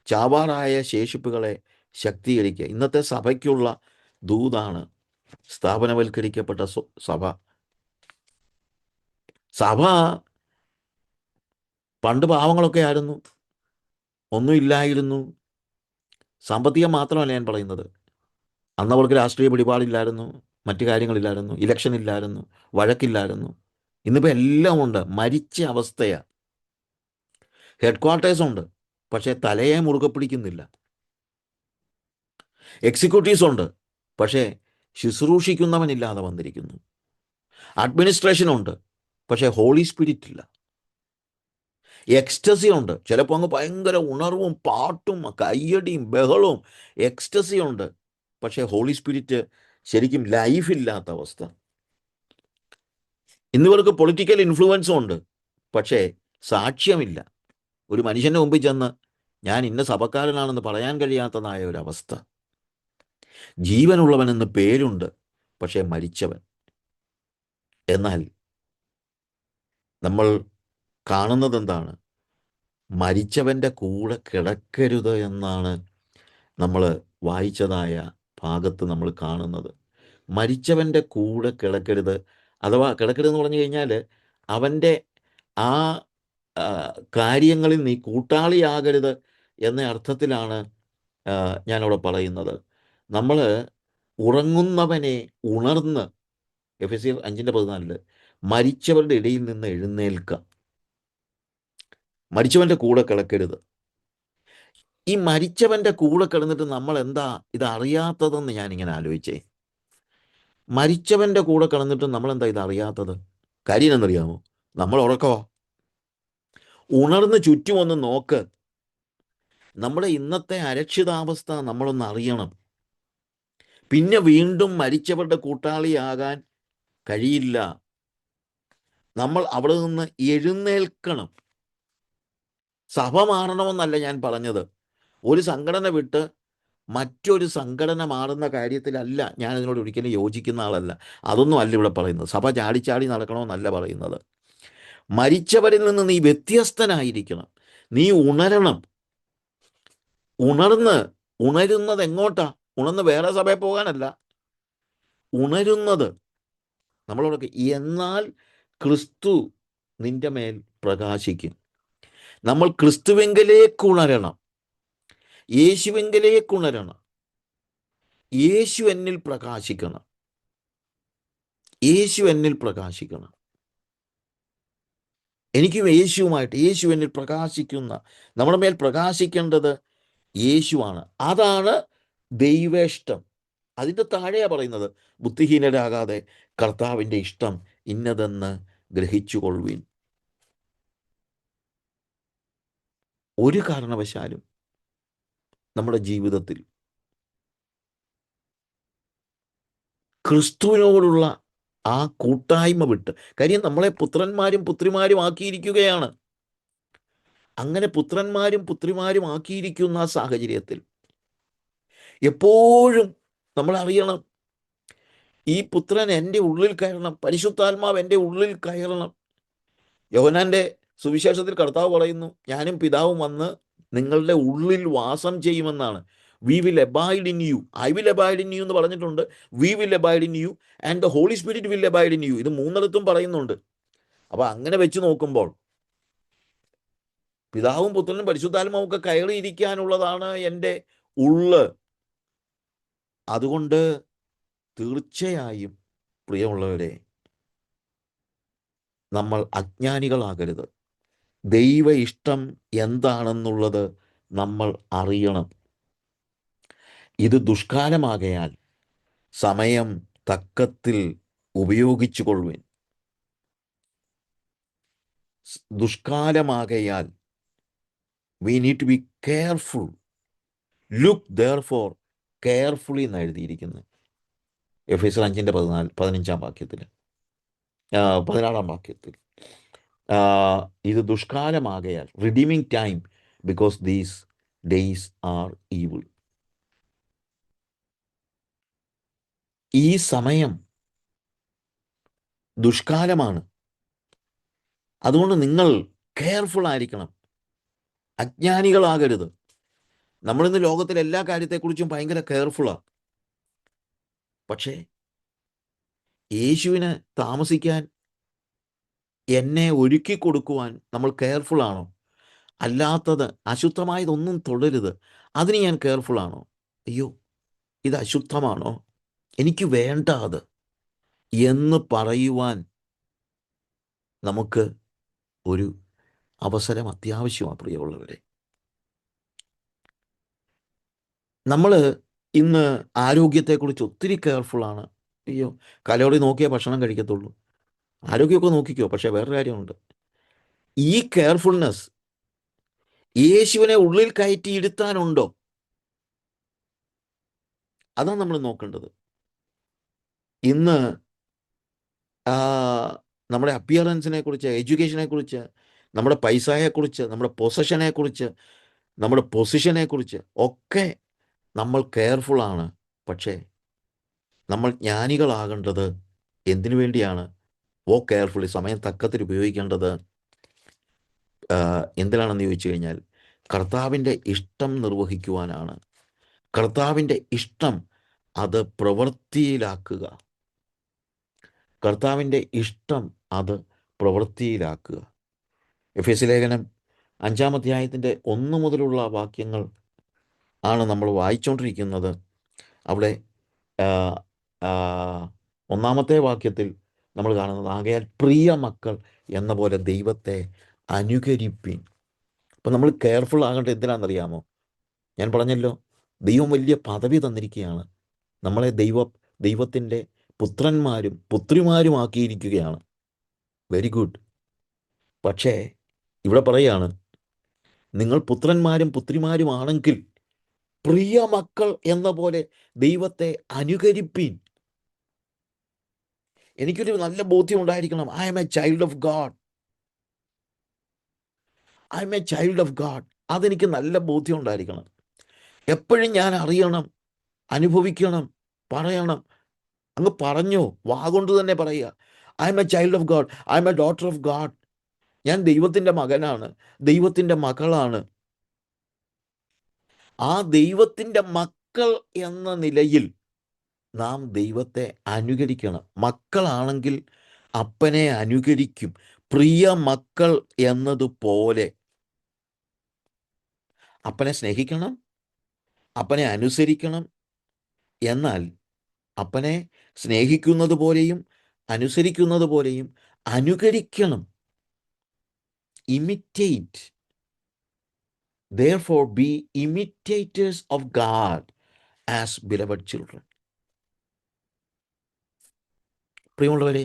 ചാവാറായ ശേഷിപ്പുകളെ ശക്തീകരിക്കുക. ഇന്നത്തെ സഭയ്ക്കുള്ള ദൂതാണ് സ്ഥാപനവൽക്കരിക്കപ്പെട്ട സഭ. സഭ പണ്ട് പാവങ്ങളൊക്കെ ആയിരുന്നു, ഒന്നുമില്ലായിരുന്നു. സാമ്പത്തികം മാത്രമല്ല ഞാൻ പറയുന്നത്. അന്ന് അവർക്ക് രാഷ്ട്രീയ പിടിപാടില്ലായിരുന്നു, മറ്റു കാര്യങ്ങളില്ലായിരുന്നു, ഇലക്ഷൻ ഇല്ലായിരുന്നു, വഴക്കില്ലായിരുന്നു. ഇന്നിപ്പോൾ എല്ലാം ഉണ്ട്, മരിച്ച അവസ്ഥയാണ്. ഹെഡ് ക്വാർട്ടേഴ്സ് ഉണ്ട്, പക്ഷേ തലയെ മുറുകെ പിടിക്കുന്നില്ല. എക്സിക്യൂട്ടീവ്സ് ഉണ്ട്, പക്ഷേ ശുശ്രൂഷിക്കുന്നവനില്ലാതെ വന്നിരിക്കുന്നു. അഡ്മിനിസ്ട്രേഷൻ ഉണ്ട്, പക്ഷേ ഹോളി സ്പിരിറ്റ് ഇല്ല. എക്സ്റ്റസി ഉണ്ട്, ചിലപ്പോൾ അങ്ങ് ഭയങ്കര ഉണർവും പാട്ടും കയ്യടിയും ബഹളവും എക്സ്റ്റസി ഉണ്ട്, പക്ഷേ ഹോളി സ്പിരിറ്റ് ശരിക്കും ലൈഫില്ലാത്ത അവസ്ഥ. ഇന്നിവർക്ക് പൊളിറ്റിക്കൽ ഇൻഫ്ലുവൻസും ഉണ്ട്, പക്ഷേ സാക്ഷ്യമില്ല. ഒരു മനുഷ്യൻ്റെ മുമ്പിൽ ചെന്ന് ഞാൻ ഇന്ന സഭക്കാരനാണെന്ന് പറയാൻ കഴിയാത്തതായ ഒരവസ്ഥ. ജീവനുള്ളവനെന്ന് പേരുണ്ട്, പക്ഷേ മരിച്ചവൻ. എന്നാൽ നമ്മൾ കാണുന്നത് എന്താണ്? മരിച്ചവൻ്റെ കൂടെ കിടക്കരുത് എന്നാണ് നമ്മൾ വായിച്ചതായ ഭാഗത്ത് നമ്മൾ കാണുന്നത്. മരിച്ചവൻ്റെ കൂടെ കിടക്കരുത്, അഥവാ കിടക്കരുതെന്ന് പറഞ്ഞു കഴിഞ്ഞാൽ അവൻ്റെ ആ കാര്യങ്ങളിൽ നീ കൂട്ടാളിയാകരുത് എന്ന അർത്ഥത്തിലാണ് ഞാനവിടെ പറയുന്നത്. നമ്മൾ ഉറങ്ങുന്നവനെ ഉണർന്ന്, എഫെസ്യർ 5:14, മരിച്ചവരുടെ ഇടയിൽ നിന്ന് എഴുന്നേൽക്കുക. മരിച്ചവൻ്റെ കൂടെ കിടക്കരുത്. ഈ മരിച്ചവൻ്റെ കൂടെ കിടന്നിട്ട് നമ്മൾ എന്താ ഇത് അറിയാത്തതെന്ന് ഞാനിങ്ങനെ ആലോചിച്ചേ. മരിച്ചവൻ്റെ കൂടെ കിടന്നിട്ട് നമ്മളെന്താ ഇത് അറിയാത്തത്? കാര്യം എന്നറിയാമോ? നമ്മൾ ഉറക്കമോ? ഉണർന്ന് ചുറ്റുമൊന്ന് നോക്ക്. നമ്മുടെ ഇന്നത്തെ അരക്ഷിതാവസ്ഥ നമ്മളൊന്ന് അറിയണം. പിന്നെ വീണ്ടും മരിച്ചവരുടെ കൂട്ടാളിയാകാൻ കഴിയില്ല. നമ്മൾ അവിടെ നിന്ന് എഴുന്നേൽക്കണം. സഭ മാറണമെന്നല്ല ഞാൻ പറഞ്ഞത്. ഒരു സംഘടന വിട്ട് മറ്റൊരു സംഘടന മാറുന്ന കാര്യത്തിലല്ല ഞാൻ അതിനോട് ഒരിക്കലും യോജിക്കുന്ന ആളല്ല. അതൊന്നും അല്ല ഇവിടെ പറയുന്നത്. സഭ ചാടിച്ചാടി നടക്കണമെന്നല്ല പറയുന്നത്. മരിച്ചവരിൽ നിന്ന് നീ വ്യത്യസ്തനായിരിക്കണം. നീ ഉണരണം. ഉണരുന്നത് എങ്ങോട്ടാ? ഉണർന്ന് വേറെ സഭയിൽ പോകാനല്ല. ഉണരുന്നത് നമ്മളോടൊക്കെ, എന്നാൽ ക്രിസ്തു നിന്റെ മേൽ പ്രകാശിക്കും. നമ്മൾ ക്രിസ്തുവെങ്കിലേക്ക് ഉണരണം, യേശുവെങ്കിലേക്ക് ഉണരണം. യേശു എന്നിൽ പ്രകാശിക്കണം, യേശു എന്നിൽ പ്രകാശിക്കണം. എനിക്കും യേശുവുമായിട്ട്, യേശു എന്നിൽ പ്രകാശിക്കുന്ന, നമ്മുടെ മേൽ പ്രകാശിക്കേണ്ടത് യേശുവാണ്. അതാണ് ദൈവേഷ്ടം. അതിൻ്റെ താഴെയാ പറയുന്നത്, ബുദ്ധിഹീനരാകാതെ കർത്താവിൻ്റെ ഇഷ്ടം ഇന്നതെന്ന് ഗ്രഹിച്ചുകൊള്ളുവിൻ. ഒരു കാരണവശാലും നമ്മുടെ ജീവിതത്തിൽ ക്രിസ്തുവിനോടുള്ള ആ കൂട്ടായ്മ വിട്ട്, കാര്യം നമ്മളെ പുത്രന്മാരും പുത്രിമാരും ആക്കിയിരിക്കുകയാണ്. അങ്ങനെ പുത്രന്മാരും പുത്രിമാരും ആക്കിയിരിക്കുന്ന സാഹചര്യത്തിൽ എപ്പോഴും നമ്മൾ അറിയണം, ഈ പുത്രൻ എൻ്റെ ഉള്ളിൽ കയറണം, പരിശുദ്ധാത്മാവ് എൻ്റെ ഉള്ളിൽ കയറണം. യോഹന്നാൻ്റെ സുവിശേഷത്തിൽ കർത്താവ് പറയുന്നു, ഞാനും പിതാവും വന്ന് നിങ്ങളുടെ ഉള്ളിൽ വാസം ചെയ്യുമെന്നാണ്. We will abide in you, I will abide in you എന്ന് പറഞ്ഞിട്ടുണ്ട്. We will abide in you and the Holy Spirit will abide in you. ഇത് മൂന്നിടത്തും പറയുന്നുണ്ട്. അപ്പോൾ അങ്ങനെ വെച്ച് നോക്കുമ്പോൾ പിതാവും പുത്രനും പരിശുദ്ധാത്മാവും ഒക്കെ കയറിയിരിക്കാനുള്ളതാണ് എൻ്റെ ഉള്ള്. അതുകൊണ്ട് തീർച്ചയായും പ്രിയമുള്ളവരെ, നമ്മൾ അജ്ഞാനികളാകരുത്. ദൈവ ഇഷ്ടം എന്താണെന്നുള്ളത് നമ്മൾ അറിയണം. ഇത് ദുഷ്കാലമാകയാൽ സമയം തക്കത്തിൽ ഉപയോഗിച്ചു കൊള്ളുവിൻ. ദുഷ്കാലമാകയാൽ we need to be careful. Look therefore carefully എന്ന് എഴുതിയിരിക്കുന്നു എഫേസ്യർ 5:15 വാക്യത്തിൽ, 16 വാക്യത്തിൽ. ഇത് ദുഷ്കാലമാകയാൽ, redeeming time, because these days are evil. ഈ സമയം ദുഷ്കാലമാണ്. അതുകൊണ്ട് നിങ്ങൾ കെയർഫുൾ ആയിരിക്കണം, അജ്ഞാനികളാകരുത്. നമ്മളിന്ന് ലോകത്തിലെ എല്ലാ കാര്യത്തെക്കുറിച്ചും ഭയങ്കര കെയർഫുള്ളാണ്. പക്ഷേ യേശുവിന് താമസിക്കാൻ എന്നെ ഒരുക്കി കൊടുക്കുവാൻ നമ്മൾ കെയർഫുള്ളാണോ? അല്ലാത്തത്, അശുദ്ധമായതൊന്നും തൊടരുത്, അതിന് ഞാൻ കെയർഫുള്ളാണോ? അയ്യോ, ഇത് അശുദ്ധമാണോ, എനിക്ക് വേണ്ട അത് എന്ന് പറയുവാൻ നമുക്ക് ഒരു അവസരം അത്യാവശ്യമാണ് പ്രിയമുള്ളവരെ. നമ്മൾ ഇന്ന് ആരോഗ്യത്തെക്കുറിച്ച് ഒത്തിരി കെയർഫുള്ളാണ്. അയ്യോ, കലോറി നോക്കിയേ ഭക്ഷണം കഴിക്കത്തുള്ളൂ. ആരോഗ്യമൊക്കെ നോക്കിക്കോ, പക്ഷേ വേറൊരു കാര്യമുണ്ട്. ഈ കെയർഫുൾനെസ് യേശുവിനെ ഉള്ളിൽ കയറ്റി ഇരുത്താനുണ്ടോ? അതാണ് നമ്മൾ നോക്കേണ്ടത്. ഇന്ന് നമ്മുടെ അപ്പിയറൻസിനെ കുറിച്ച്, എഡ്യൂക്കേഷനെ കുറിച്ച്, നമ്മുടെ പൈസയെക്കുറിച്ച്, നമ്മുടെ പൊസഷനെക്കുറിച്ച്, നമ്മുടെ പൊസിഷനെക്കുറിച്ച് ഒക്കെ നമ്മൾ കെയർഫുള്ളാണ്. പക്ഷേ നമ്മൾ ജ്ഞാനികളാകേണ്ടത് എന്തിനു വേണ്ടിയാണ്? കെയർഫുള്ളി, സമയം തക്കത്തിൽ ഉപയോഗിക്കേണ്ടത് എന്തിനാണെന്ന് ചോദിച്ചു കഴിഞ്ഞാൽ കർത്താവിൻ്റെ ഇഷ്ടം നിർവഹിക്കുവാനാണ്. കർത്താവിൻ്റെ ഇഷ്ടം അത് പ്രവൃത്തിയിലാക്കുക. കർത്താവിൻ്റെ ഇഷ്ടം അത് പ്രവൃത്തിയിലാക്കുക. എഫേസ്യ ലേഖനം 5-ാം അധ്യായത്തിൻ്റെ 1 മുതലുള്ള വാക്യങ്ങൾ ആണ് നമ്മൾ വായിച്ചുകൊണ്ടിരിക്കുന്നത്. അവിടെ 1-ാമത്തെ വാക്യത്തിൽ നമ്മൾ കാണുന്നത്, ആകയാൽ പ്രിയ മക്കൾ എന്ന പോലെ ദൈവത്തെ അനുകരിപ്പിൻ. അപ്പം നമ്മൾ കെയർഫുൾ ആകേണ്ടത് എന്തിനാണെന്നറിയാമോ? ഞാൻ പറഞ്ഞല്ലോ, ദൈവം വലിയ പദവി തന്നിരിക്കുകയാണ്. നമ്മളെ ദൈവത്തിൻ്റെ പുത്രന്മാരും പുത്രിമാരുമാക്കിയിരിക്കുകയാണ്. Very good. പക്ഷേ ഇവിടെ പറയുകയാണ്, നിങ്ങൾ പുത്രന്മാരും പുത്രിമാരുമാണെങ്കിൽ പ്രിയ മക്കൾ എന്ന പോലെ ദൈവത്തെ അനുകരിപ്പീൻ. എനിക്കൊരു നല്ല ബോധ്യം ഉണ്ടായിരിക്കണം. I M A child of God. I M A child of God. അതെനിക്ക് നല്ല ബോധ്യം ഉണ്ടായിരിക്കണം. എപ്പോഴും ഞാൻ അറിയണം, അനുഭവിക്കണം, പറയണം. അങ്ങ് പറഞ്ഞോ, വാഗൊണ്ട് തന്നെ പറയുക. I M A child of God, I M A daughter of God. ഞാൻ ദൈവത്തിൻ്റെ മകനാണ്, ദൈവത്തിൻ്റെ മകളാണ്. ആ ദൈവത്തിൻ്റെ മക്കൾ എന്ന നിലയിൽ നാം ദൈവത്തെ അനുകരിക്കണം. മക്കളാണെങ്കിൽ അപ്പനെ അനുകരിക്കും. പ്രിയ മക്കൾ എന്നതുപോലെ അപ്പനെ സ്നേഹിക്കണം, അപ്പനെ അനുസരിക്കണം. എന്നാൽ അപ്പനെ സ്നേഹിക്കുന്നത് പോലെയും അനുസരിക്കുന്നത് പോലെയും അനുകരിക്കണം. Imitate. Therefore be imitators of God as beloved children. പ്രിയമുള്ളവരെ,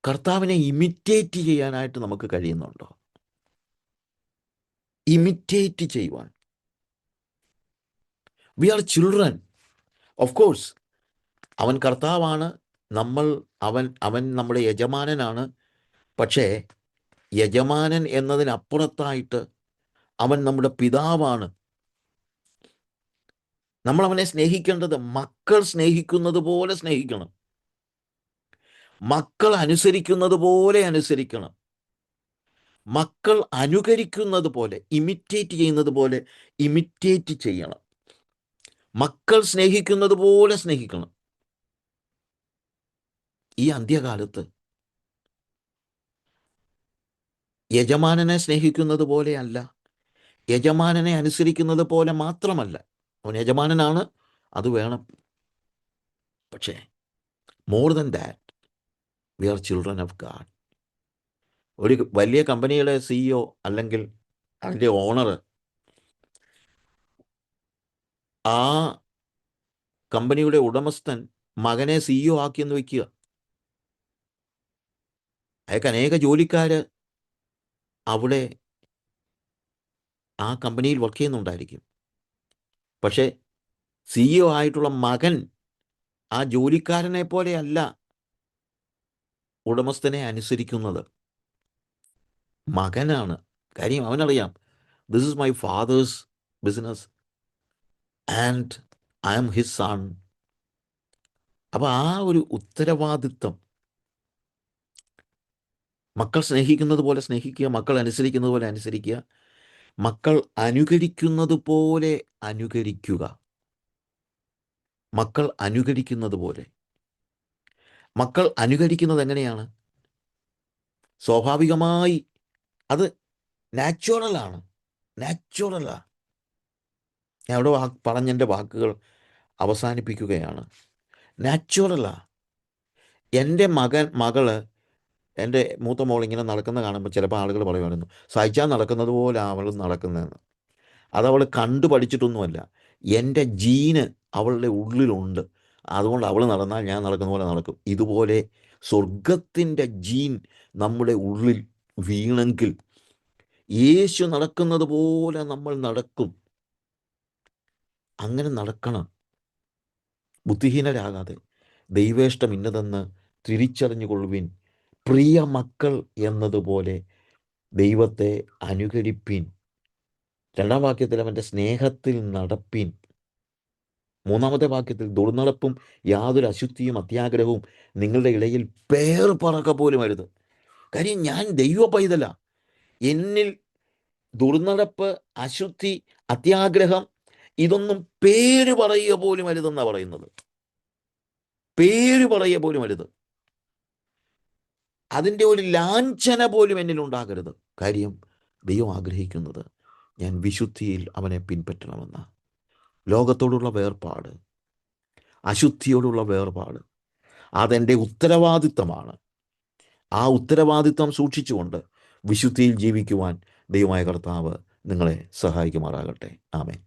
കർത്താവിനെ ഇമിറ്റേറ്റ് ചെയ്യാനായിട്ട് നമുക്ക് കഴിയുന്നുണ്ടോ? ഇമിറ്റേറ്റ് ചെയ്യുവാൻ. We are children. Of course, അവൻ കർത്താവാണ്, അവൻ നമ്മുടെ യജമാനനാണ്. പക്ഷേ യജമാനൻ എന്നതിനപ്പുറത്തായിട്ട് അവൻ നമ്മുടെ പിതാവാണ്. നമ്മൾ അവനെ സ്നേഹിക്കേണ്ടത് മക്കൾ സ്നേഹിക്കുന്നത് പോലെ സ്നേഹിക്കണം. മക്കൾ അനുസരിക്കുന്നത് പോലെ അനുസരിക്കണം. മക്കൾ അനുകരിക്കുന്നത് പോലെ, ഇമിറ്റേറ്റ് ചെയ്യുന്നത് പോലെ ഇമിറ്റേറ്റ് ചെയ്യണം. മക്കൾ സ്നേഹിക്കുന്നത് പോലെ സ്നേഹിക്കണം. ഈ അന്ത്യകാലത്ത് യജമാനനെ സ്നേഹിക്കുന്നത് പോലെയല്ല, യജമാനനെ അനുസരിക്കുന്നത് പോലെ മാത്രമല്ല. അവൻ യജമാനനാണ്, അത് വേണം. പക്ഷേ more than that, we are children of God. ഒരു വലിയ കമ്പനിയുടെ CEO അല്ലെങ്കിൽ അതിൻ്റെ ഓണർ ആ കമ്പനിയുടെ ഉടമസ്ഥൻ മകനെ CEO ആക്കിയെന്ന് വെക്കുക. അയാൾക്ക് അനേക ജോലിക്കാർ അവിടെ ആ കമ്പനിയിൽ വർക്ക് ചെയ്യുന്നുണ്ടായിരിക്കും. പക്ഷേ CEO ആയിട്ടുള്ള മകൻ ആ ജോലിക്കാരനെ പോലെയല്ല ഉടമസ്ഥനെ അനുസരിക്കുന്നത്. മകനാണ്. കാര്യം അവനറിയാം, this is my father's business and I am his son. അപ്പോൾ ആ ഒരു ഉത്തരവാദിത്വം, മക്കൾ സ്നേഹിക്കുന്നത് പോലെ സ്നേഹിക്കുക, മക്കൾ അനുസരിക്കുന്നത് പോലെ അനുസരിക്കുക, മക്കൾ അനുകരിക്കുന്നത് പോലെ അനുകരിക്കുക. മക്കൾ അനുകരിക്കുന്നത് പോലെ. മക്കൾ അനുകരിക്കുന്നത് എങ്ങനെയാണ്? സ്വാഭാവികമായി അത് നാച്ചുറലാണ്. ഞാൻ അവിടെ പറഞ്ഞെൻ്റെ വാക്കുകൾ അവസാനിപ്പിക്കുകയാണ്. നാച്ചുറലാ. എൻ്റെ മകള് എൻ്റെ മൂത്ത മോൾ ഇങ്ങനെ നടക്കുന്ന കാണുമ്പോൾ ചിലപ്പോൾ ആളുകൾ പറയുമായിരുന്നു, സഹിച്ചാൽ നടക്കുന്നത് പോലെ അവൾ നടക്കുന്നതെന്ന്. അതവൾ കണ്ടു പഠിച്ചിട്ടൊന്നുമല്ല. എൻ്റെ ജീന് അവളുടെ ഉള്ളിലുണ്ട്. അതുകൊണ്ട് അവൾ നടന്നാൽ ഞാൻ നടക്കുന്ന പോലെ നടക്കും. ഇതുപോലെ സ്വർഗത്തിൻ്റെ ജീൻ നമ്മുടെ ഉള്ളിൽ വീണെങ്കിൽ യേശു നടക്കുന്നത് പോലെ നമ്മൾ നടക്കും. അങ്ങനെ നടക്കണം. ബുദ്ധിഹീനരാകാതെ ദൈവേഷ്ടം ഇന്നതെന്ന് തിരിച്ചറിഞ്ഞുകൊള്ളുവിൻ. പ്രിയ മക്കൾ എന്നതുപോലെ ദൈവത്തെ അനുകരിപ്പീൻ. 2-ാം വാക്യത്തിൽ അവൻ്റെ സ്നേഹത്തിൽ നടപ്പീൻ. 3-ാമത്തെ വാക്യത്തിൽ ദുർനടപ്പും യാതൊരു അശുദ്ധിയും അത്യാഗ്രഹവും നിങ്ങളുടെ ഇടയിൽ പേർ പറക്ക പോലും അരുത്. കാര്യം ഞാൻ ദൈവ പൈതല. എന്നിൽ ദുർനടപ്പ്, അശുദ്ധി, അത്യാഗ്രഹം ഇതൊന്നും പേര് പറയുക പോലും അരുതെന്നാണ് പറയുന്നത്. പേര് പറയുക പോലും അരുത്. അതിൻ്റെ ഒരു ലാഞ്ചന പോലും എന്നിൽ ഉണ്ടാകരുത്. കാര്യം ദൈവം ആഗ്രഹിക്കുന്നത് ഞാൻ വിശുദ്ധിയിൽ അവനെ പിൻപറ്റണമെന്ന. ലോകത്തോടുള്ള വേർപാട്, അശുദ്ധിയോടുള്ള വേർപാട്, അതെൻ്റെ ഉത്തരവാദിത്തമാണ്. ആ ഉത്തരവാദിത്തം സൂക്ഷിച്ചുകൊണ്ട് വിശുദ്ധിയിൽ ജീവിക്കുവാൻ ദൈവമായ കർത്താവ് നിങ്ങളെ സഹായിക്കുമാറാകട്ടെ. ആമേൻ.